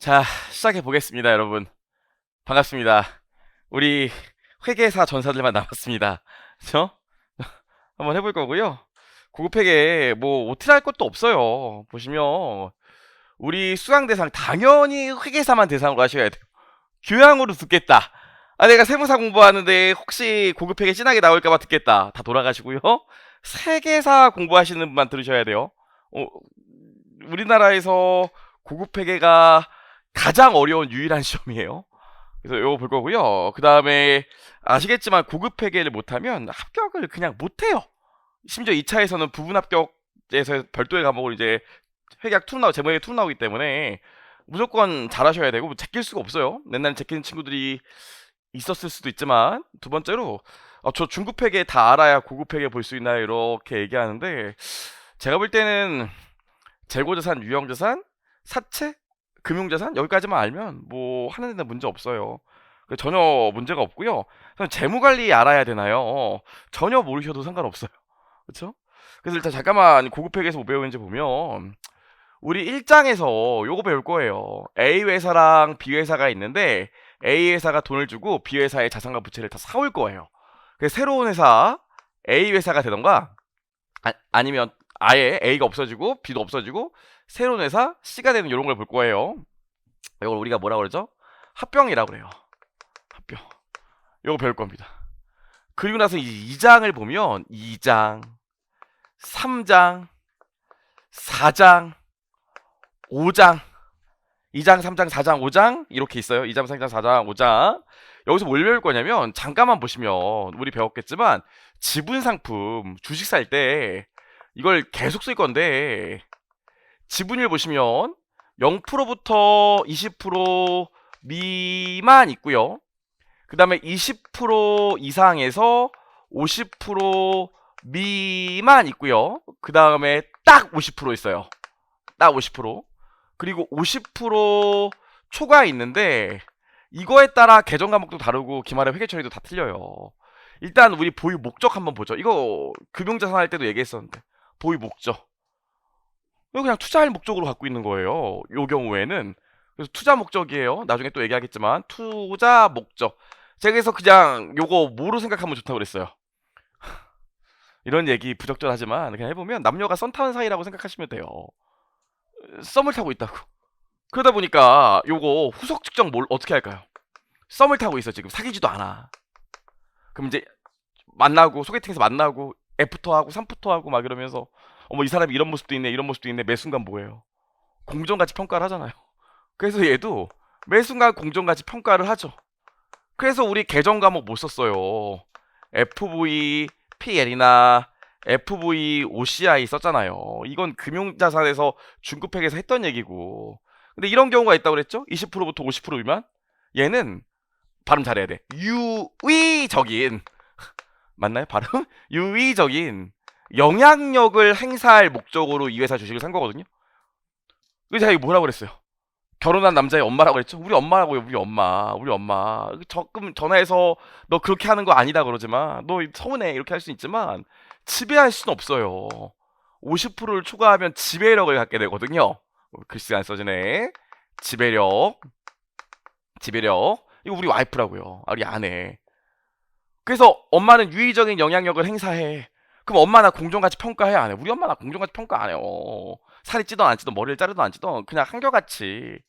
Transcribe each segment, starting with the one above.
자, 시작해 보겠습니다, 여러분. 반갑습니다. 우리 회계사 전사들만 남았습니다. 그쵸? 한번 해볼 거고요. 고급회계 뭐 어떻게 할 것도 없어요. 보시면 우리 수강 대상 당연히 회계사만 대상으로 하셔야 돼요. 교양으로 듣겠다. 아, 내가 세무사 공부하는데 혹시 고급회계 진하게 나올까봐 듣겠다. 다 돌아가시고요. 세계사 공부하시는 분만 들으셔야 돼요. 우리나라에서 고급회계가 가장 어려운 유일한 시험이에요. 그래서 이거 볼 거고요. 그 다음에 아시겠지만 고급 회계를 못하면 합격을 그냥 못해요. 심지어 2차에서는 부분 합격에서 별도의 과목을 이제 회계학 투로 나오고 제목에 투로 나오기 때문에 무조건 잘하셔야 되고 제낄 수가 없어요. 옛날에 제끼는 친구들이 있었을 수도 있지만 두 번째로 저 중급 회계 다 알아야 고급 회계 볼 수 있나요? 이렇게 얘기하는데 제가 볼 때는 재고자산, 유형자산, 사채, 금융자산 여기까지만 알면 뭐 하는 데는 문제 없어요. 전혀 문제가 없고요. 재무관리 알아야 되나요? 전혀 모르셔도 상관없어요. 그렇죠? 그래서 일단 잠깐만 고급회계에서 뭐 배우는지 보면 우리 1장에서 요거 배울 거예요. A 회사랑 B 회사가 있는데 A 회사가 돈을 주고 B 회사의 자산과 부채를 다 사올 거예요. 그래서 새로운 회사 A 회사가 되던가 아니면 아예 A가 없어지고 B도 없어지고 새로운 회사 C가 되는 이런 걸 볼 거예요. 이걸 우리가 뭐라 그러죠? 합병이라고 그래요. 합병. 이거 배울 겁니다. 그리고 나서 이 2장을 보면 2장, 3장, 4장, 5장, 2장, 3장, 4장, 5장 이렇게 있어요. 2장, 3장, 4장, 5장. 여기서 뭘 배울 거냐면 잠깐만 보시면 우리 배웠겠지만 지분 상품 주식 살 때 이걸 계속 쓸 건데 지분율 보시면 0%부터 20% 미만 있고요. 그 다음에 20% 이상에서 50% 미만 있고요. 그 다음에 딱 50% 있어요. 딱 50%. 그리고 50% 초과 있는데 이거에 따라 계정 과목도 다르고 기말의 회계 처리도 다 틀려요. 일단 우리 보유 목적 한번 보죠. 이거 금융자산 할 때도 얘기했었는데 보유 목적. 이거 그냥 투자할 목적으로 갖고 있는 거예요. 요 경우에는. 그래서 투자 목적이에요. 나중에 또 얘기하겠지만 투자 목적. 제가 그래서 그냥 요거 뭐로 생각하면 좋다고 그랬어요. 이런 얘기 부적절하지만 그냥 해보면 남녀가 썸 타는 사이라고 생각하시면 돼요. 썸을 타고 있다고. 그러다 보니까 요거 후속 측정 뭘 어떻게 할까요? 썸을 타고 있어 지금 사귀지도 않아. 그럼 이제 만나고 소개팅에서 만나고 애프터하고 3푸터하고 막 이러면서 어머 이 사람이 이런 모습도 있네 이런 모습도 있네 매 순간 뭐예요? 공정가치 평가를 하잖아요. 그래서 얘도 매 순간 공정가치 평가를 하죠. 그래서 우리 계정 과목 못 썼어요. FV, PL이나 FV, OCI 썼잖아요. 이건 금융자산에서 중급회계에서 했던 얘기고. 근데 이런 경우가 있다고 그랬죠? 20%부터 50% 미만? 얘는 발음 잘해야 돼. 유의적인 맞나요? 발음? 유의적인 영향력을 행사할 목적으로 이 회사 주식을 산 거거든요. 그래서 제가 이거 뭐라고 그랬어요? 결혼한 남자의 엄마라고 그랬죠? 우리 엄마라고요, 우리 엄마. 우리 엄마. 적금 전화해서 너 그렇게 하는 거 아니다 그러지만, 너 서운해. 이렇게 할 수 있지만, 지배할 수는 없어요. 50%를 초과하면 지배력을 갖게 되거든요. 글씨가 안 써지네. 지배력. 지배력. 이거 우리 와이프라고요. 우리 아내. 그래서 엄마는 유의적인 영향력을 행사해. 그럼 엄마 나 공정가치 평가해 안 해? 우리 엄마 나 공정가치 평가 안 해요. 살이 찌던 안 찌던 머리를 자르던 안 찌던 그냥 한결같이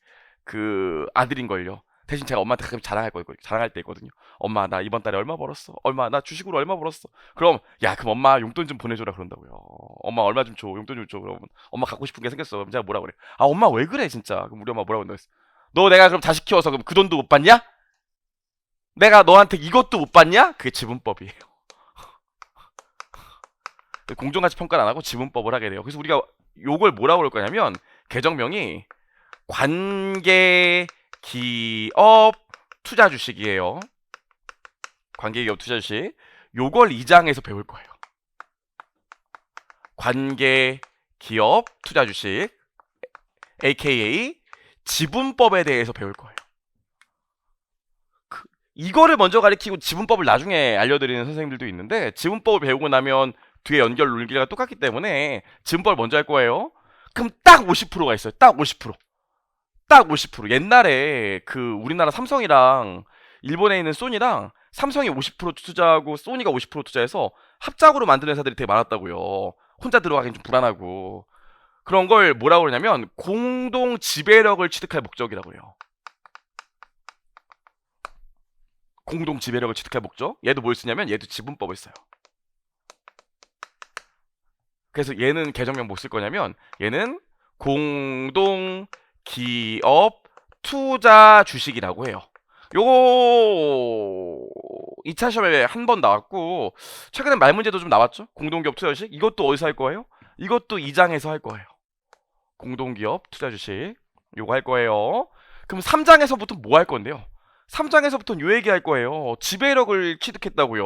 그 아들인걸요. 대신 제가 엄마한테 가끔 자랑할 때 있거든요. 엄마 나 이번 달에 얼마 벌었어? 엄마 나 주식으로 얼마 벌었어? 그럼 야 그럼 엄마 용돈 좀 보내줘라 그런다고요. 엄마 얼마 좀 줘, 용돈 좀 줘. 그러면 엄마 갖고 싶은 게 생겼어. 그럼 제가 뭐라 그래? 아 엄마 왜 그래 진짜? 그럼 우리 엄마 뭐라고 한다 했어? 너 내가 그럼 자식 키워서 그럼 그 돈도 못 받냐? 내가 너한테 이것도 못 받냐? 그게 지분법이에요. 공정가치 평가를 안 하고 지분법을 하게 돼요. 그래서 우리가 요걸 뭐라고 그럴 거냐면 계정명이 관계 기업 투자 주식이에요. 관계 기업 투자 주식. 요걸 2장에서 배울 거예요. 관계 기업 투자 주식 AKA 지분법에 대해서 배울 거예요. 이거를 먼저 가르치고 지분법을 나중에 알려드리는 선생님들도 있는데 지분법을 배우고 나면 뒤에 연결 논리가 똑같기 때문에 지분법을 먼저 할 거예요. 그럼 딱 50%가 있어요. 딱 50%. 딱 50%. 옛날에 그 우리나라 삼성이랑 일본에 있는 소니랑 삼성이 50% 투자하고 소니가 50% 투자해서 합작으로 만든 회사들이 되게 많았다고요. 혼자 들어가긴 좀 불안하고. 그런 걸 뭐라고 그러냐면 공동 지배력을 취득할 목적이라고 해요. 공동 지배력을 취득할 목적. 얘도 뭘 쓰냐면 얘도 지분법을 써요. 그래서 얘는 계정명 뭐 쓸 거냐면 얘는 공동 기업 투자 주식이라고 해요. 요거 2차 시험에 한 번 나왔고 최근에 말 문제도 좀 나왔죠. 공동기업 투자 주식. 이것도 어디서 할 거예요? 이것도 2장에서 할 거예요. 공동기업 투자 주식. 요거 할 거예요. 그럼 3장에서부터 뭐 할 건데요? 3장에서부터는 요 얘기 할 거예요. 지배력을 취득했다고요.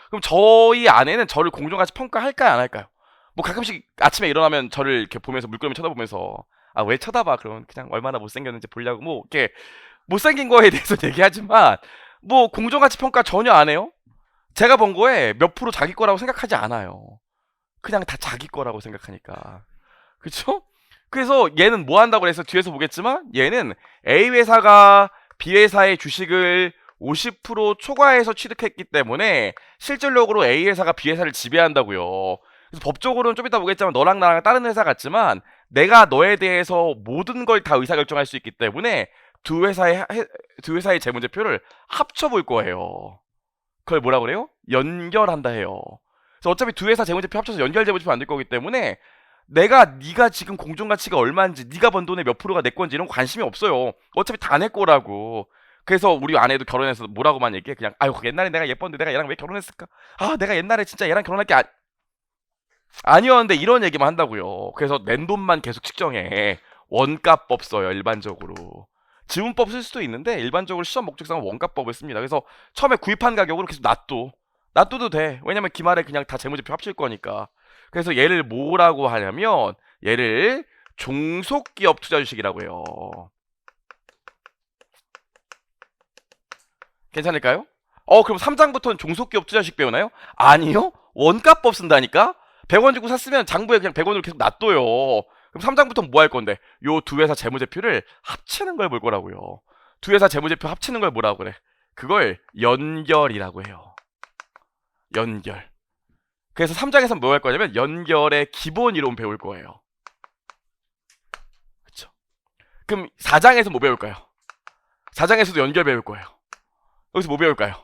그럼 저희 아내는 저를 공정같이 평가할까요, 안 할까요? 뭐 가끔씩 아침에 일어나면 저를 이렇게 보면서 물끄러미 쳐다보면서 아 왜 쳐다봐? 그러면 그냥 얼마나 못생겼는지 보려고 뭐 이렇게 못생긴 거에 대해서 얘기하지만 뭐 공정가치 평가 전혀 안 해요. 제가 번 거에 몇 프로 자기 거라고 생각하지 않아요. 그냥 다 자기 거라고 생각하니까. 그쵸? 그래서 얘는 뭐 한다고 해서 뒤에서 보겠지만 얘는 A 회사가 B 회사의 주식을 50% 초과해서 취득했기 때문에 실질적으로 A 회사가 B 회사를 지배한다고요. 그래서 법적으로는 좀 이따 보겠지만 너랑 나랑 다른 회사 같지만 내가 너에 대해서 모든 걸 다 의사결정할 수 있기 때문에 두 회사의 재무제표를 합쳐 볼 거예요. 그걸 뭐라 그래요? 연결한다 해요. 그래서 어차피 두 회사 재무제표 합쳐서 연결 재무제표 만들 거기 때문에 네가 지금 공정가치가 얼마인지 네가 번 돈의 몇 프로가 내 건지 이런 거 관심이 없어요. 어차피 다 내 거라고. 그래서 우리 아내도 결혼해서 뭐라고만 얘기해. 그냥 아유 옛날에 내가 예뻤는데 내가 얘랑 왜 결혼했을까? 아 내가 옛날에 진짜 얘랑 결혼할 게 아니었는데 이런 얘기만 한다고요. 그래서 낸 돈만 계속 측정해. 원가법 써요 일반적으로. 지분법 쓸 수도 있는데 일반적으로 시험 목적상은 원가법을 씁니다. 그래서 처음에 구입한 가격으로 계속 놔둬도 돼. 왜냐면 기말에 그냥 다 재무제표 합칠 거니까. 그래서 얘를 뭐라고 하냐면 얘를 종속기업 투자주식이라고 해요. 괜찮을까요? 그럼 3장부터는 종속기업 투자주식 배우나요? 아니요. 원가법 쓴다니까? 100원 주고 샀으면 장부에 그냥 100원으로 계속 놔둬요. 그럼 3장부터는 뭐 할 건데? 요 두 회사 재무제표를 합치는 걸 볼 거라고요. 두 회사 재무제표 합치는 걸 뭐라고 그래? 그걸 연결이라고 해요. 연결. 그래서 3장에서 뭐 할 거냐면 연결의 기본 이론 배울 거예요. 그쵸? 그럼 4장에서 뭐 배울까요? 4장에서도 연결 배울 거예요. 여기서 뭐 배울까요?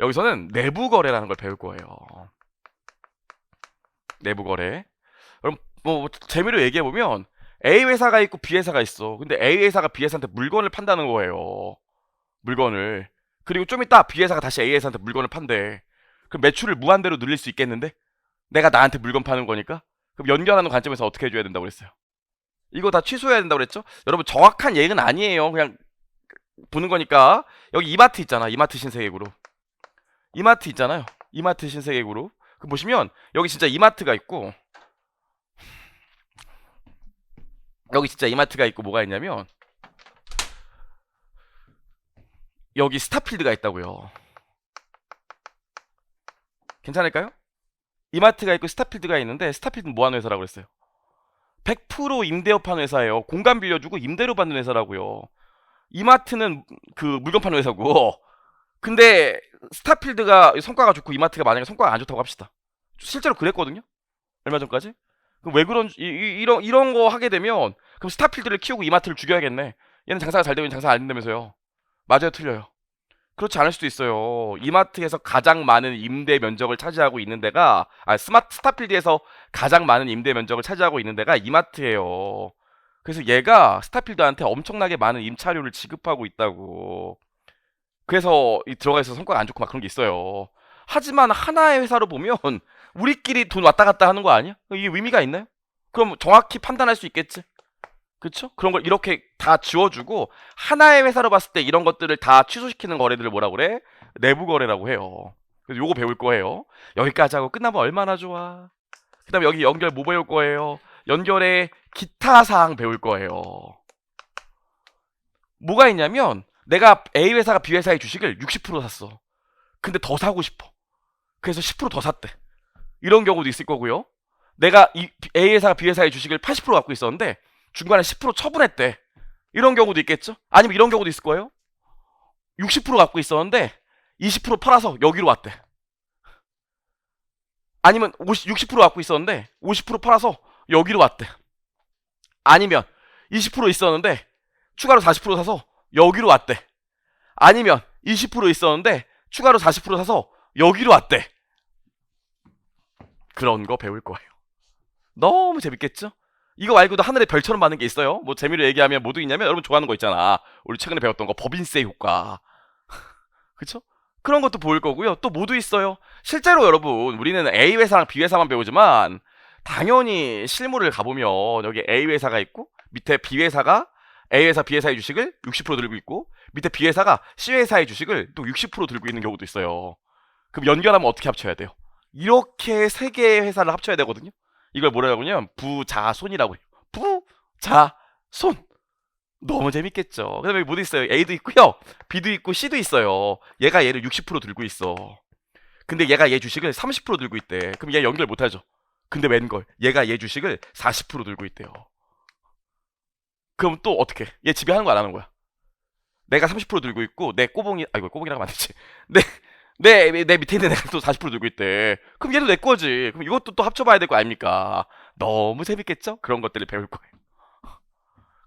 여기서는 내부 거래라는 걸 배울 거예요. 내부 거래. 그럼 뭐 재미로 얘기해 보면 A 회사가 있고 B 회사가 있어. 근데 A 회사가 B 회사한테 물건을 판다는 거예요. 물건을. 그리고 좀 이따 B 회사가 다시 A 회사한테 물건을 판대. 그럼 매출을 무한대로 늘릴 수 있겠는데? 내가 나한테 물건 파는 거니까? 그럼 연결하는 관점에서 어떻게 해줘야 된다고 그랬어요? 이거 다 취소해야 된다고 그랬죠? 여러분 정확한 얘기는 아니에요. 그냥 보는 거니까. 여기 이마트 있잖아. 이마트 신세계그룹. 이마트 있잖아요. 이마트 신세계그룹. 그 보시면 여기 진짜 이마트가 있고 여기 진짜 이마트가 있고 뭐가 있냐면 여기 스타필드가 있다고요. 괜찮을까요? 이마트가 있고 스타필드가 있는데 스타필드는 뭐 하는 회사라고 그랬어요? 100% 임대업 하는 회사예요. 공간 빌려주고 임대료 받는 회사라고요. 이마트는 그 물건 파는 회사고 근데 스타필드가 성과가 좋고 이마트가 만약에 성과가 안 좋다고 합시다. 실제로 그랬거든요. 얼마 전까지. 그럼 왜 그런 이런 거 하게 되면 그럼 스타필드를 키우고 이마트를 죽여야겠네. 얘는 장사가 잘 되면 장사 안 된다면서요. 맞아요, 틀려요. 그렇지 않을 수도 있어요. 이마트에서 가장 많은 임대 면적을 차지하고 있는 데가 스타필드에서 가장 많은 임대 면적을 차지하고 있는 데가 이마트예요. 그래서 얘가 스타필드한테 엄청나게 많은 임차료를 지급하고 있다고. 그래서 들어가 있어서 성과가 안 좋고 막 그런 게 있어요. 하지만 하나의 회사로 보면 우리끼리 돈 왔다 갔다 하는 거 아니야? 이게 의미가 있나요? 그럼 정확히 판단할 수 있겠지? 그쵸? 그런 걸 이렇게 다 지워주고 하나의 회사로 봤을 때 이런 것들을 다 취소시키는 거래들을 뭐라고 그래? 내부 거래라고 해요. 그래서 요거 배울 거예요. 여기까지 하고 끝나면 얼마나 좋아. 그 다음에 여기 연결 뭐 배울 거예요? 연결의 기타 사항 배울 거예요. 뭐가 있냐면 내가 A 회사가 B 회사의 주식을 60% 샀어. 근데 더 사고 싶어. 그래서 10%더 샀대. 이런 경우도 있을 거고요. 내가 A 회사가 B 회사의 주식을 80% 갖고 있었는데 중간에 10% 처분했대. 이런 경우도 있겠죠? 아니면 이런 경우도 있을 거예요. 60% 갖고 있었는데 20% 팔아서 여기로 왔대. 아니면 60% 갖고 있었는데 50% 팔아서 여기로 왔대. 아니면 20% 있었는데 추가로 40% 사서 여기로 왔대. 아니면 20% 있었는데 추가로 40% 사서 여기로 왔대. 그런 거 배울 거예요. 너무 재밌겠죠? 이거 말고도 하늘에 별처럼 많은 게 있어요. 뭐 재미로 얘기하면 뭐도 있냐면 여러분 좋아하는 거 있잖아. 우리 최근에 배웠던 거 법인세 효과. 그쵸? 그런 것도 보일 거고요. 또 뭐도 있어요. 실제로 여러분 우리는 A 회사랑 B 회사만 배우지만 당연히 실무를 가보면 여기 A 회사가 있고 밑에 B 회사가 A 회사, B 회사의 주식을 60% 들고 있고 밑에 B 회사가 C 회사의 주식을 또 60% 들고 있는 경우도 있어요. 그럼 연결하면 어떻게 합쳐야 돼요? 이렇게 세 개의 회사를 합쳐야 되거든요. 이걸 뭐라고 하냐면 부자손이라고 해요. 부자손. 너무 재밌겠죠. 그다음에 뭐도 있어요. A도 있고요. B도 있고 C도 있어요. 얘가 얘를 60% 들고 있어. 근데 얘가 얘 주식을 30% 들고 있대. 그럼 얘 연결 못하죠. 근데 웬걸? 얘가 얘 주식을 40% 들고 있대요. 그럼 또 어떻게? 얘 지배하는 거 안 하는 거야? 내가 30% 들고 있고 내 꼬봉이 아이고 꼬봉이라고 하면 안 되지. 내 밑에 있는 애가 또 40% 들고 있대. 그럼 얘도 내 거지. 그럼 이것도 또 합쳐봐야 될 거 아닙니까? 너무 재밌겠죠? 그런 것들을 배울 거예요.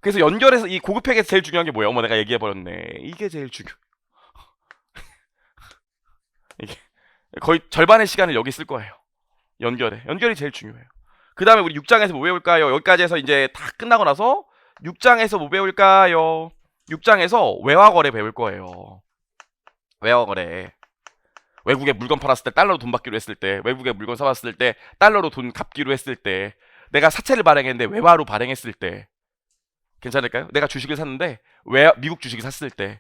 그래서 연결해서 이 고급팩에서 제일 중요한 게 뭐야? 어머 내가 얘기해버렸네. 이게 제일 중요. 이게 거의 절반의 시간을 여기 쓸 거예요. 연결이 제일 중요해요. 그 다음에 우리 6장에서 뭐 배울까요? 여기까지 해서 이제 다 끝나고 나서 6장에서 뭐 배울까요? 6장에서 외화거래 배울 거예요. 외화거래. 외국에 물건 팔았을 때 달러로 돈 받기로 했을 때, 외국에 물건 사봤을 때 달러로 돈 갚기로 했을 때, 내가 사채를 발행했는데 외화로 발행했을 때 괜찮을까요? 내가 주식을 샀는데 미국 주식을 샀을 때,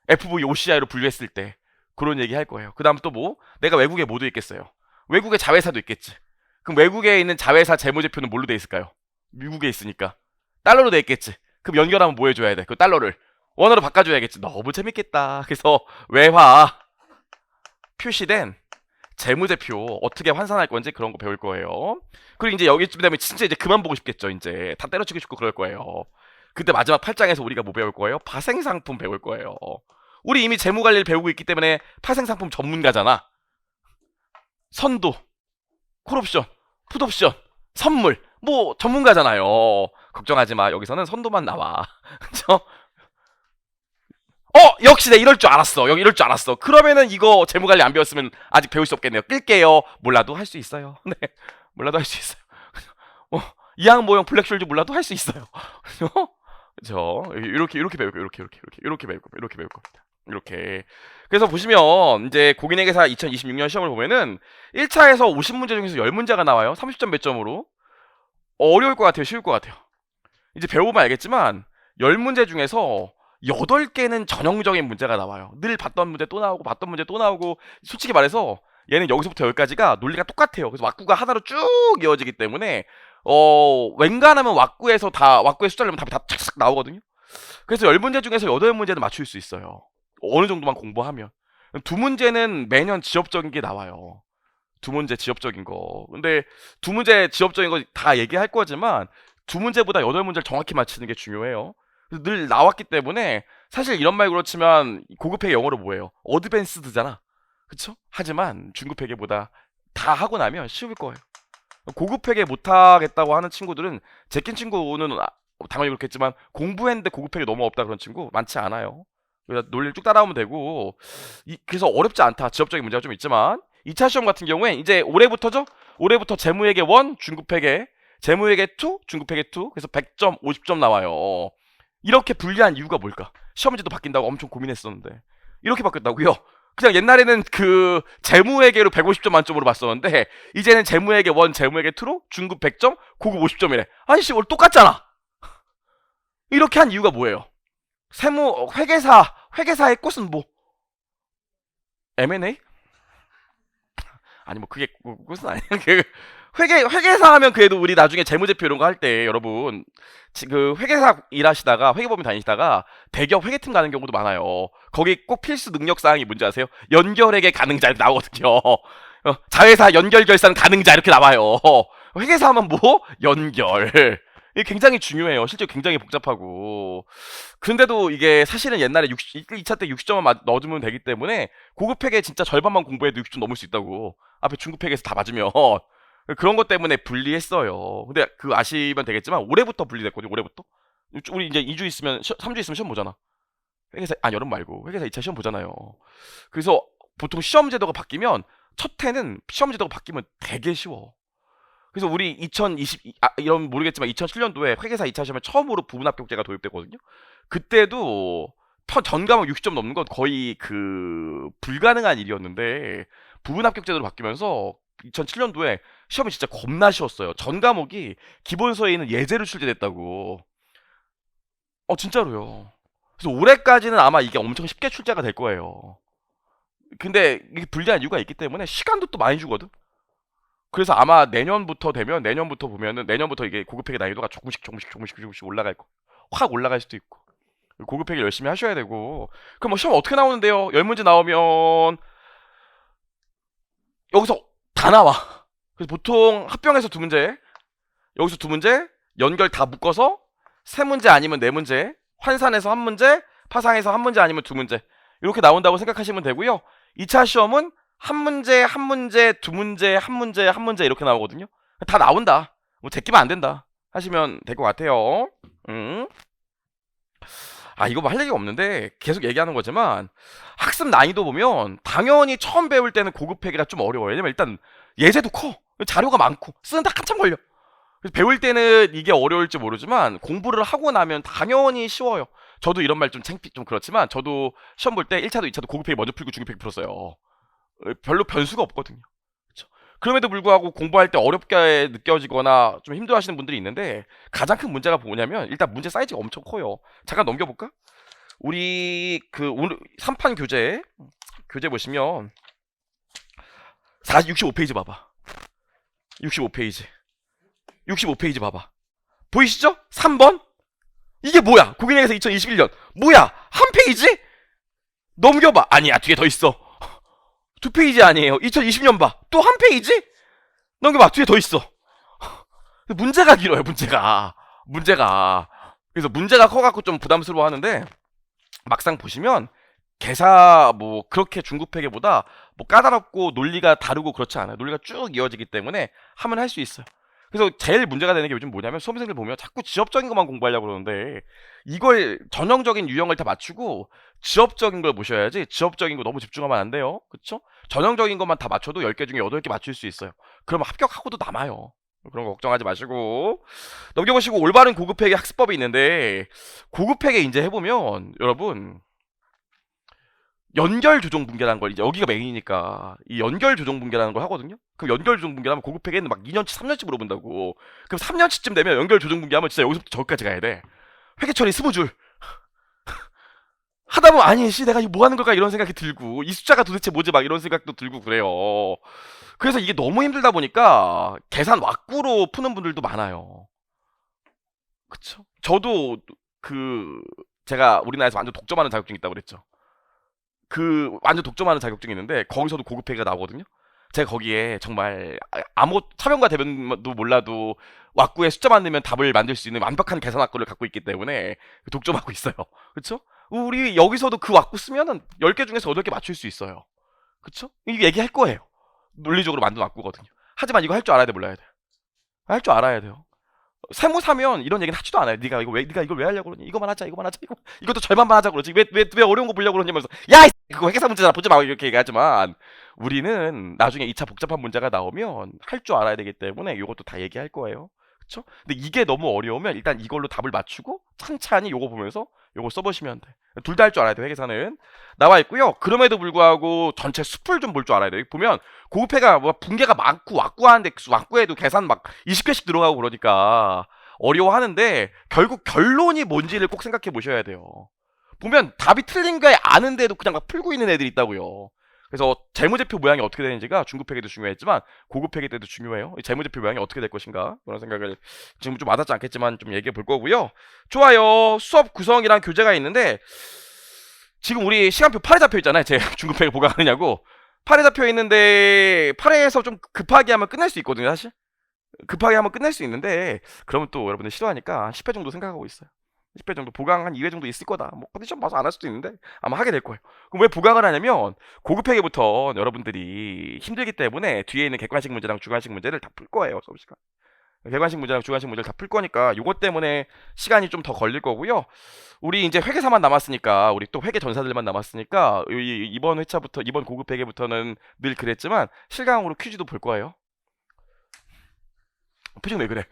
FVOCI로 분류했을 때 그런 얘기 할 거예요. 그 다음 또 뭐? 내가 외국에 뭐도 있겠어요? 외국에 자회사도 있겠지. 그럼 외국에 있는 자회사 재무제표는 뭘로 돼 있을까요? 미국에 있으니까 달러로 돼 있겠지. 그럼 연결하면 뭐 해줘야 돼? 그 달러를 원화로 바꿔줘야겠지. 너무 재밌겠다. 그래서 외화 표시된 재무제표 어떻게 환산할 건지 그런 거 배울 거예요. 그리고 이제 여기쯤 되면 진짜 이제 그만 보고 싶겠죠. 이제 다 때려치고 싶고 그럴 거예요. 그때 마지막 8장에서 우리가 뭐 배울 거예요? 파생상품 배울 거예요. 우리 이미 재무관리를 배우고 있기 때문에 파생상품 전문가잖아. 선도, 콜옵션, 풋옵션, 선물 뭐 전문가잖아요. 걱정하지 마. 여기서는 선도만 나와. 그쵸? 역시 내가 이럴 줄 알았어. 여기 이럴 줄 알았어. 그러면은 이거 재무관리 안 배웠으면 아직 배울 수 없겠네요. 끌게요. 몰라도 할 수 있어요. 네. 몰라도 할 수 있어요. 이항 모형 블랙숄드 몰라도 할 수 있어요. 그죠? 이렇게 배울 거예요. 이렇게 배울 겁니다. 이렇게. 그래서 보시면 이제 고객회계사 2026년 시험을 보면은 1차에서 50문제 중에서 10문제가 나와요. 30점 몇 점으로. 어려울 것 같아요. 쉬울 것 같아요. 이제 배워보면 알겠지만 10문제 중에서 8개는 전형적인 문제가 나와요. 늘 봤던 문제 또 나오고 봤던 문제 또 나오고 솔직히 말해서 얘는 여기서부터 여기까지가 논리가 똑같아요. 그래서 왁구가 하나로 쭉 이어지기 때문에 웬간하면 왁구에서 왁구의 숫자를 내면 답이 다 착착 나오거든요. 그래서 10문제 중에서 8문제는 맞출 수 있어요. 어느 정도만 공부하면. 2문제는 매년 지엽적인 게 나와요. 2문제 지엽적인 거. 근데 2문제 지엽적인 거 다 얘기할 거지만 2문제보다 8문제를 정확히 맞히는 게 중요해요. 늘 나왔기 때문에 사실 이런 말 그렇지만 고급회계 영어로 뭐예요? 어드밴스드잖아. 그쵸? 하지만 중급회계보다 다 하고 나면 쉬울 거예요. 고급회계 못하겠다고 하는 친구들은 제낀 친구는 당연히 그렇겠지만 공부했는데 고급회계 너무 없다 그런 친구 많지 않아요. 그래서 논리를 쭉 따라오면 되고 그래서 어렵지 않다. 지엽적인 문제가 좀 있지만 2차 시험 같은 경우에 이제 올해부터죠? 올해부터 재무회계 1 중급회계, 재무회계 2 중급회계 2 그래서 100점 50점 나와요. 이렇게 불리한 이유가 뭘까? 시험 문제도 바뀐다고 엄청 고민했었는데 이렇게 바뀌었다고요? 그냥 옛날에는 그 재무회계로 150점 만점으로 봤었는데 이제는 재무회계 1, 재무회계 2로 중급 100점, 고급 50점이래. 아니씨 오늘 똑같잖아. 이렇게 한 이유가 뭐예요? 회계사의 꽃은 뭐? M&A? 아니 뭐 그게 꽃은 아니야. 회계사 하면 그래도 우리 나중에 재무제표 이런 거 할 때 여러분 그 회계사 일하시다가 회계법인 다니시다가 대기업 회계팀 가는 경우도 많아요. 거기 꼭 필수 능력사항이 뭔지 아세요? 연결회계 가능자 이렇게 나오거든요. 자회사 연결결산 가능자 이렇게 나와요. 회계사 하면 뭐? 연결. 이게 굉장히 중요해요. 실제 굉장히 복잡하고. 근데도 이게 사실은 옛날에 2차 때 60점만 넣어주면 되기 때문에 고급 회계 진짜 절반만 공부해도 60점 넘을 수 있다고. 앞에 중급 회계에서 다 맞으면. 그런 것 때문에 분리했어요. 근데 그 아시면 되겠지만 올해부터 분리됐거든요. 올해부터. 우리 이제 2주 있으면 3주 있으면 시험 보잖아. 회계사 여름 말고 회계사 2차 시험 보잖아요. 그래서 보통 시험 제도가 바뀌면 첫 해는 시험 제도가 바뀌면 되게 쉬워. 그래서 우리 2020 모르겠지만 2007년도에 회계사 2차 시험에 처음으로 부분 합격제가 도입됐거든요. 그때도 전 과목 60점 넘는 건 거의 그 불가능한 일이었는데 부분 합격제도로 바뀌면서 2007년도에 시험이 진짜 겁나 쉬웠어요. 전 과목이 기본서에는 예제로 출제됐다고. 진짜로요. 그래서 올해까지는 아마 이게 엄청 쉽게 출제가 될 거예요. 근데 이게 불리한 이유가 있기 때문에 시간도 또 많이 주거든. 그래서 아마 내년부터 보면은 내년부터 이게 고급회계 난이도가 조금씩 올라갈 거. 확 올라갈 수도 있고. 고급회계 열심히 하셔야 되고. 그럼 뭐 시험 어떻게 나오는데요? 10문제 나오면 여기서 다 나와. 그래서 보통 합병에서 2문제, 여기서 2문제, 연결 다 묶어서 3문제 아니면 4문제, 환산해서 1문제, 파상해서 1문제 아니면 2문제. 이렇게 나온다고 생각하시면 되고요. 2차 시험은 1문제, 1문제, 2문제, 1문제, 1문제 이렇게 나오거든요. 다 나온다. 뭐 제끼면 안 된다. 하시면 될 것 같아요. 이거 뭐 할 얘기가 없는데 계속 얘기하는 거지만 학습 난이도 보면 당연히 처음 배울 때는 고급 회계가 좀 어려워요. 왜냐면 일단 예제도 커. 자료가 많고 쓰는데 한참 걸려. 그래서 배울 때는 이게 어려울지 모르지만 공부를 하고 나면 당연히 쉬워요. 저도 이런 말 좀 그렇지만 저도 시험 볼 때 1차도 2차도 고급 회계 먼저 풀고 중급 회계 풀었어요. 별로 변수가 없거든요. 그쵸? 그럼에도 불구하고 공부할 때 어렵게 느껴지거나 좀 힘들어하시는 분들이 있는데 가장 큰 문제가 뭐냐면 일단 문제 사이즈가 엄청 커요. 잠깐 넘겨볼까? 우리 오늘 3판 교재 보시면 65페이지 봐봐. 65페이지 봐봐. 보이시죠? 3번? 이게 뭐야? 국인회계사 2021년 뭐야? 한 페이지? 넘겨봐. 아니야, 뒤에 더 있어. 2페이지 아니에요. 2020년 봐. 또 한 페이지? 넘겨봐. 뒤에 더 있어. 문제가 길어요. 문제가. 그래서 문제가 커갖고 좀 부담스러워 하는데 막상 보시면 개사 뭐 그렇게 중급 회계보다 뭐 까다롭고 논리가 다르고 그렇지 않아요. 논리가 쭉 이어지기 때문에 하면 할 수 있어요. 그래서 제일 문제가 되는 게 요즘 뭐냐면 수험생들 보면 자꾸 지엽적인 것만 공부하려고 그러는데 이걸 전형적인 유형을 다 맞추고 지엽적인 걸 보셔야지. 지엽적인 거 너무 집중하면 안 돼요. 그쵸? 전형적인 것만 다 맞춰도 10개 중에 8개 맞출 수 있어요. 그러면 합격하고도 남아요. 그런 거 걱정하지 마시고 넘겨보시고 올바른 고급회계 학습법이 있는데 고급회계 이제 해보면 여러분 연결 조정 분계라는 걸 이제 여기가 메인이니까 이 연결 조정 분계라는 걸 하거든요. 그럼 연결 조정 분계하면 고급회계는 막 2년치 3년치 물어본다고. 그럼 3년치쯤 되면 연결 조정 분계하면 진짜 여기서부터 저기까지 가야 돼. 회계 처리 20줄 하다 보면 아니 내가 이거 뭐 하는 걸까 이런 생각이 들고 이 숫자가 도대체 뭐지 막 이런 생각도 들고 그래요. 그래서 이게 너무 힘들다 보니까 계산 왁구로 푸는 분들도 많아요. 그쵸? 저도 제가 우리나라에서 완전 독점하는 자격증 있다고 그랬죠. 완전 독점하는 자격증이 있는데 거기서도 고급회계가 나오거든요. 제가 거기에 정말 아무 차변과 대변도 몰라도 왁구에 숫자만 넣으면 답을 만들 수 있는 완벽한 계산 왁구를 갖고 있기 때문에 독점하고 있어요. 그쵸? 우리 여기서도 그 왁구 쓰면은 10개 중에서 8개 맞출 수 있어요. 그쵸? 이거 얘기할 거예요. 논리적으로 만든 왁구거든요. 하지만 이거 할 줄 알아야 돼, 몰라야 돼? 할 줄 알아야 돼요. 세무 사면 이런 얘기는 하지도 않아요. 네가 이걸 왜 하려고 그러니? 이거만 하자. 이것도 절반만 하자 그러지. 왜 어려운 거 보려고 그러냐면서 야, 그거 회계사 문제잖아. 보지 마. 이렇게 얘기하지만 우리는 나중에 2차 복잡한 문제가 나오면 할 줄 알아야 되기 때문에 이것도 다 얘기할 거예요. 그쵸? 근데 이게 너무 어려우면 일단 이걸로 답을 맞추고 찬찬히 요거 보면서 요거 써보시면 돼. 둘 다 할 줄 알아야 돼. 회계사는 나와 있고요. 그럼에도 불구하고 전체 숲을 좀 볼 줄 알아야 돼. 보면 고급회가 뭐 분계가 많고 왁구하는데 왁구에도 계산 막 20개씩 들어가고 그러니까 어려워하는데 결국 결론이 뭔지를 꼭 생각해 보셔야 돼요. 보면 답이 틀린 거 아는데도 그냥 막 풀고 있는 애들이 있다고요. 그래서 재무제표 모양이 어떻게 되는지가 중급회계도 중요했지만 고급회계 때도 중요해요. 이 재무제표 모양이 어떻게 될 것인가 그런 생각을 지금 좀 와닿지 않겠지만 좀 얘기해 볼 거고요. 좋아요. 수업 구성이랑 교재가 있는데 지금 우리 시간표 8에 잡혀 있잖아요. 제 중급회계 보강하느냐고 8에 잡혀 있는데 8회에서 좀 급하게 하면 끝날 수 있거든요. 사실 급하게 한번 끝낼 수 있는데 그러면 또 여러분들 싫어하니까 10회 정도 생각하고 있어요. 10회 정도 보강 한 2회 정도 있을 거다. 뭐 컨디션 봐서 안 할 수도 있는데 아마 하게 될 거예요. 그럼 왜 보강을 하냐면 고급 회계부터 여러분들이 힘들기 때문에 뒤에 있는 객관식 문제랑 주관식 문제를 다 풀 거예요. 수업 시간. 객관식 문제랑 주관식 문제를 다 풀 거니까 요것 때문에 시간이 좀 더 걸릴 거고요. 우리 이제 회계사만 남았으니까 우리 또 회계 전사들만 남았으니까 이번 회차부터 이번 고급 회계부터는 늘 그랬지만 실강으로 퀴즈도 볼 거예요. 표정 왜 그래?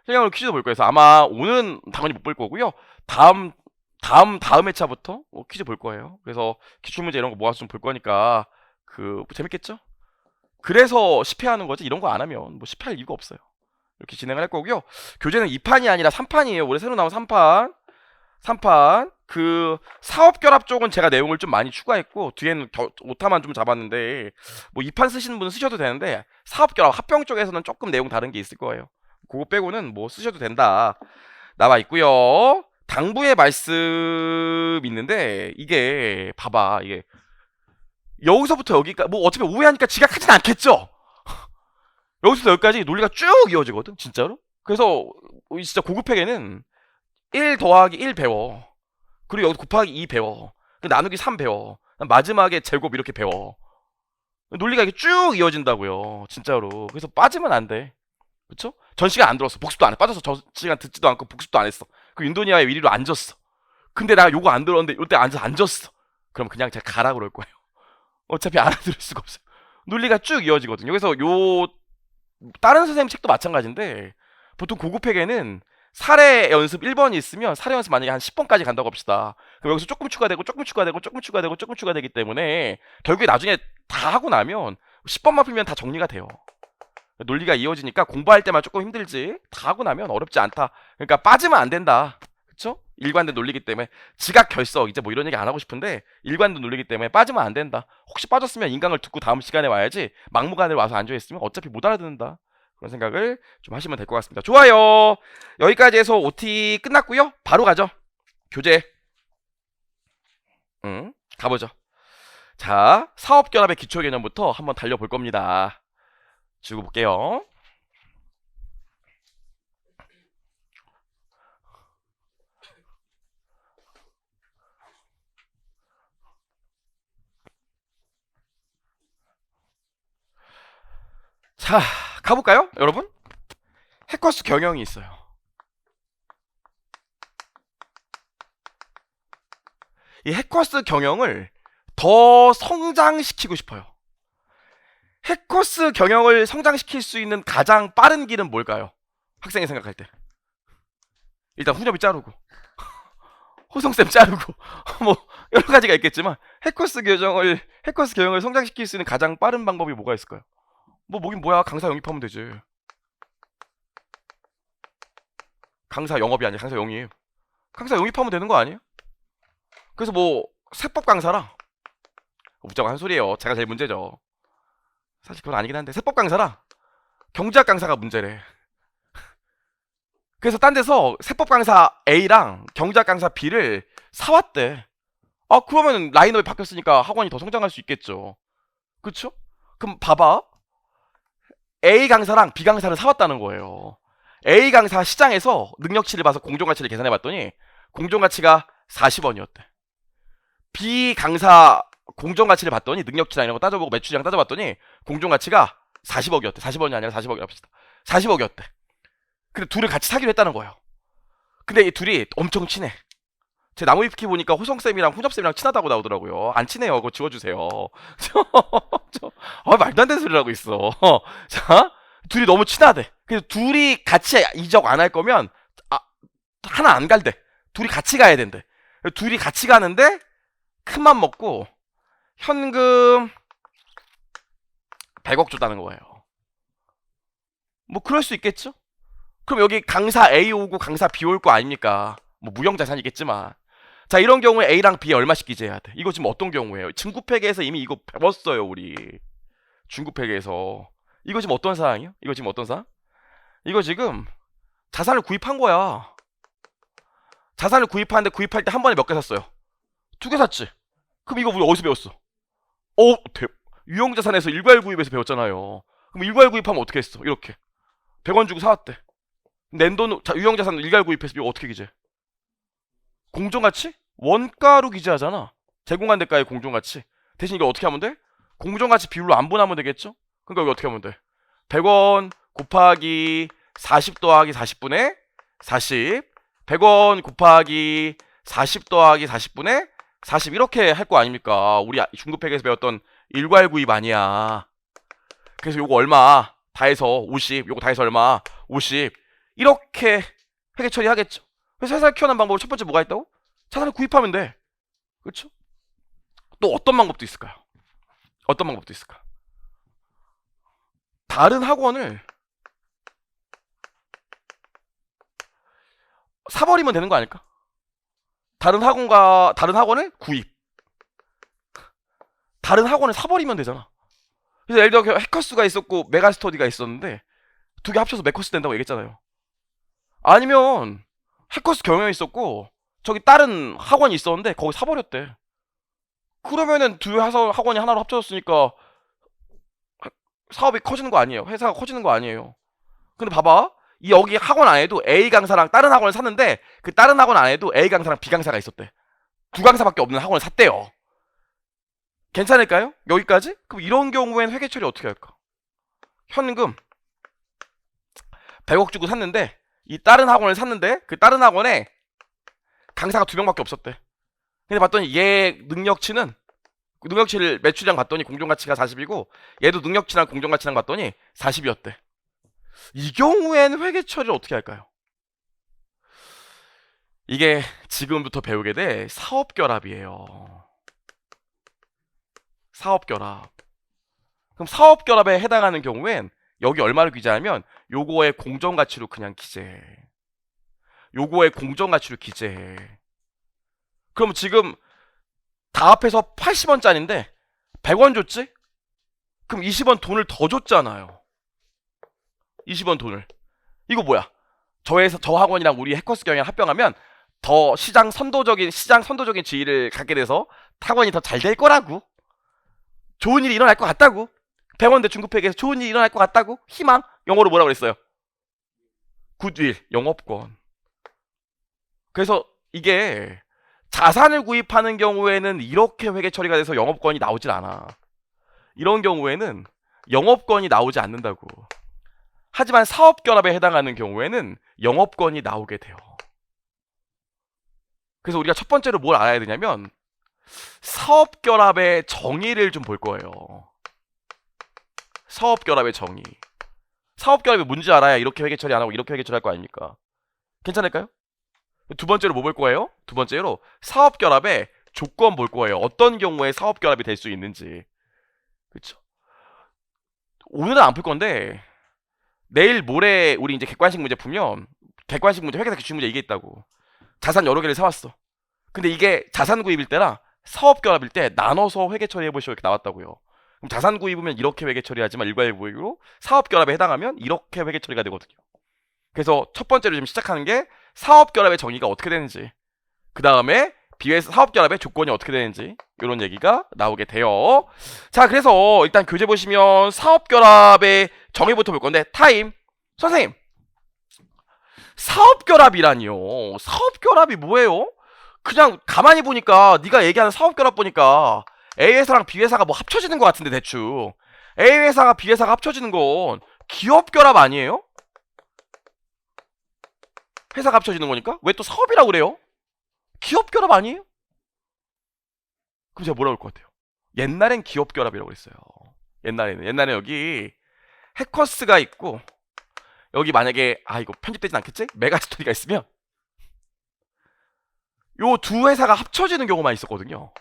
실강으로 퀴즈도 볼 거예요. 그래서 아마 오늘은 당연히 못 볼 거고요. 다음 회차부터 퀴즈 볼 거예요. 그래서 기출문제 이런 거 모아서 좀 볼 거니까 재밌겠죠? 그래서 10회 하는 거지 이런 거 안 하면 뭐 10회 할 이유가 없어요. 이렇게 진행을 할 거고요. 교재는 2판이 아니라 3판이에요. 올해 새로 나온 3판. 그 사업 결합 쪽은 제가 내용을 좀 많이 추가했고 뒤에는 오타만 좀 잡았는데 뭐 2판 쓰시는 분은 쓰셔도 되는데 사업 결합 합병 쪽에서는 조금 내용 다른 게 있을 거예요. 그거 빼고는 뭐 쓰셔도 된다. 나와 있고요. 당부의 말씀 있는데 이게 봐봐 이게 여기서부터 여기까지 뭐 어차피 오해하니까 지각하진 않겠죠. 여기서부터 여기까지 논리가 쭉 이어지거든 진짜로. 그래서 진짜 고급 회계는 1 더하기 1 배워. 그리고 여기 곱하기 2 배워. 나누기 3 배워. 마지막에 제곱 이렇게 배워. 논리가 이렇게 쭉 이어진다고요. 진짜로. 그래서 빠지면 안 돼. 그쵸? 전 시간 안 들었어. 복습도 안 해. 빠져서 전 시간 듣지도 않고 복습도 안 했어. 그 윤도니아의 위리로 앉았어. 근데 나 요거 안 들었는데 요때 앉아서 앉았어. 그럼 그냥 제가 가라 그럴 거예요. 어차피 알아들을 수가 없어요. 논리가 쭉 이어지거든요. 그래서 다른 선생님 책도 마찬가지인데 보통 고급 회계는 사례 연습 1번이 있으면 사례 연습 만약에 한 10번까지 간다고 합시다. 그럼 여기서 조금 추가되고 조금 추가되고 조금 추가되고 조금 추가되기 때문에 결국에 나중에 다 하고 나면 10번만 풀면 다 정리가 돼요. 논리가 이어지니까 공부할 때만 조금 힘들지 다 하고 나면 어렵지 않다. 그러니까 빠지면 안 된다. 그쵸? 일관된 논리기 때문에 지각 결석 이제 뭐 이런 얘기 안 하고 싶은데 일관된 논리기 때문에 빠지면 안 된다. 혹시 빠졌으면 인강을 듣고 다음 시간에 와야지 막무가내로 와서 앉아있으면 어차피 못 알아듣는다. 그런 생각을 좀 하시면 될 것 같습니다. 좋아요. 여기까지 해서 OT 끝났고요. 바로 가죠. 교재. 가보죠. 자, 사업결합의 기초개념부터 한번 달려볼 겁니다. 지고 볼게요. 자, 가볼까요? 여러분? 해커스 경영이 있어요. 이 해커스 경영을 더 성장시키고 싶어요. 해커스 경영을 성장시킬 수 있는 가장 빠른 길은 뭘까요? 학생이 생각할 때. 일단 훈협이 자르고 호성쌤 자르고 뭐 여러 가지가 있겠지만 해커스 경영을 성장시킬 수 있는 가장 빠른 방법이 뭐가 있을까요? 뭐 뭐긴 뭐야 강사 영입하면 되지. 강사 영업이 아니라 강사 영입. 강사 영입하면 되는 거 아니에요? 그래서 뭐 세법 강사랑 웃자고 한 소리예요. 제가 제일 문제죠. 사실 그건 아니긴 한데 세법 강사랑 경제학 강사가 문제래. 그래서 딴 데서 세법 강사 A랑 경제학 강사 B를 사왔대. 아 그러면 라인업이 바뀌었으니까 학원이 더 성장할 수 있겠죠. 그쵸? 그럼 봐봐. A 강사랑 B 강사를 사왔다는 거예요. A 강사 시장에서 능력치를 봐서 공정가치를 계산해봤더니 공정가치가 40원이었대. B 강사 공정가치를 봤더니 능력치랑 이런 거 따져보고 매출량 따져봤더니 공정가치가 40억이었대. 40원이 아니라 40억이 합시다. 40억이었대. 근데 둘을 같이 사기로 했다는 거예요. 근데 이 둘이 엄청 친해. 제 나무 위키 보니까 호성쌤이랑 훈접쌤이랑 친하다고 나오더라고요. 안 친해요. 그거 지워주세요. 말도 안 되는 소리를 하고 있어. 자, 둘이 너무 친하대. 그래서 둘이 같이 이적 안 할 거면 하나 안 갈대. 둘이 같이 가야 된대. 둘이 같이 가는데 큰맘 먹고 현금 100억 줬다는 거예요. 뭐 그럴 수 있겠죠? 그럼 여기 강사 A 오고 강사 B 올 거 아닙니까? 뭐 무형자산이겠지만. 자, 이런 경우에 A랑 B에 얼마씩 기재해야 돼? 이거 지금 어떤 경우예요? 중급회계에서 이미 이거 배웠어요, 우리. 중급회계에서. 이거 지금 어떤 사항이요? 이거 지금 어떤 사항? 이거 지금 자산을 구입한 거야. 자산을 구입하는데 구입할 때 한 번에 몇 개 샀어요? 2개 샀지? 그럼 이거 우리 어디서 배웠어? 유형자산에서 일괄 구입에서 배웠잖아요. 그럼 일괄 구입하면 어떻게 했어? 이렇게. 100원 주고 사왔대. 낸돈 유형자산 일괄 구입해서 이거 어떻게 기재? 공정가치? 원가로 기재하잖아. 제공한 대가의 공정가치. 대신 이거 어떻게 하면 돼? 공정가치 비율로 안분하면 되겠죠? 그러니까 이거 어떻게 하면 돼? 100원 곱하기 40 더하기 40분의 40. 100원 곱하기 40 더하기 40분의 40 이렇게 할 거 아닙니까? 우리 중급회계에서 배웠던 일괄 구입 아니야. 그래서 요거 얼마 다 해서 50, 요거 다 해서 얼마 50 이렇게 회계 처리하겠죠. 그래서 회사를 키워낸 방법으로 첫 번째 뭐가 있다고? 자산을 구입하면 돼. 그렇죠? 또 어떤 방법도 있을까요? 어떤 방법도 있을까? 다른 학원을 사버리면 되는 거 아닐까? 다른 학원을 구입. 다른 학원을 사버리면 되잖아. 그래서 예를 들어 해커스가 있었고 메가스터디가 있었는데 두 개 합쳐서 메커스 된다고 얘기했잖아요. 아니면 해커스 경영이 있었고 저기 다른 학원이 있었는데 거기 사버렸대. 그러면은 두 학원이 하나로 합쳐졌으니까 사업이 커지는 거 아니에요? 회사가 커지는 거 아니에요? 근데 봐봐, 여기 학원 안에도 A 강사랑 다른 학원을 샀는데 그 다른 학원 안에도 A 강사랑 B 강사가 있었대. 두 강사밖에 없는 학원을 샀대요. 괜찮을까요? 여기까지? 그럼 이런 경우에는 회계 처리 어떻게 할까? 현금 100억 주고 샀는데 이 다른 학원을 샀는데 그 다른 학원에 강사가 2명밖에 없었대. 근데 봤더니 얘 능력치를 매출량 봤더니 공정가치가 40이고 얘도 능력치랑 공정가치랑 봤더니 40이었대. 이 경우에는 회계 처리를 어떻게 할까요? 이게 지금부터 배우게 될 사업결합이에요. 사업결합. 그럼 사업결합에 해당하는 경우엔 여기 얼마를 기재하면 요거의 공정가치로 그냥 기재해. 요거의 공정가치로 기재해. 그럼 지금 다 합해서 80원짜리인데 100원 줬지? 그럼 20원 돈을 더 줬잖아요. 20원 돈을. 이거 뭐야? 저 학원이랑 우리 해커스 경영 합병하면 더 시장 선도적인 지위를 갖게 돼서 학원이 더 잘 될 거라고. 좋은 일이 일어날 것 같다고. 100원대 중급회계에서 좋은 일이 일어날 것 같다고. 희망. 영어로 뭐라고 그랬어요? 굿윌. 영업권. 그래서 이게 자산을 구입하는 경우에는 이렇게 회계 처리가 돼서 영업권이 나오질 않아. 이런 경우에는 영업권이 나오지 않는다고. 하지만 사업결합에 해당하는 경우에는 영업권이 나오게 돼요. 그래서 우리가 첫 번째로 뭘 알아야 되냐면 사업결합의 정의를 좀 볼 거예요. 사업결합의 정의. 사업결합이 뭔지 알아야 이렇게 회계 처리 안 하고 이렇게 회계 처리할 거 아닙니까? 괜찮을까요? 두 번째로 뭐 볼 거예요? 두 번째로 사업결합의 조건 볼 거예요. 어떤 경우에 사업결합이 될 수 있는지. 그렇죠? 오늘은 안 풀 건데 내일 모레 우리 이제 객관식 문제 풀면 객관식 문제 회계사 기출 문제 이게 있다고. 자산 여러 개를 사왔어. 근데 이게 자산 구입일 때랑 사업결합일 때 나눠서 회계 처리해보시오 이렇게 나왔다고요. 그럼 자산 구입이면 이렇게 회계 처리하지만 일괄구입으로 사업결합에 해당하면 이렇게 회계 처리가 되거든요. 그래서 첫 번째로 지금 시작하는 게 사업결합의 정의가 어떻게 되는지, 그 다음에 사업결합의 조건이 어떻게 되는지 이런 얘기가 나오게 돼요. 자, 그래서 일단 교재 보시면 사업결합의 정의부터 볼 건데 타임. 선생님, 사업결합이라니요. 사업결합이 뭐예요? 그냥 가만히 보니까 네가 얘기하는 사업결합 보니까 A회사랑 B회사가 뭐 합쳐지는 것 같은데 대충 A회사가 B회사가 합쳐지는 건 기업결합 아니에요? 회사가 합쳐지는 거니까? 왜 또 사업이라고 그래요? 기업결합 아니에요? 그럼 제가 뭐라고 할 것 같아요? 옛날엔 기업결합이라고 그랬어요. 옛날에 여기 해커스가 있고 여기 만약에 이거 편집되진 않겠지? 메가스토리가 있으면 요 두 회사가 합쳐지는 경우만 있었거든요.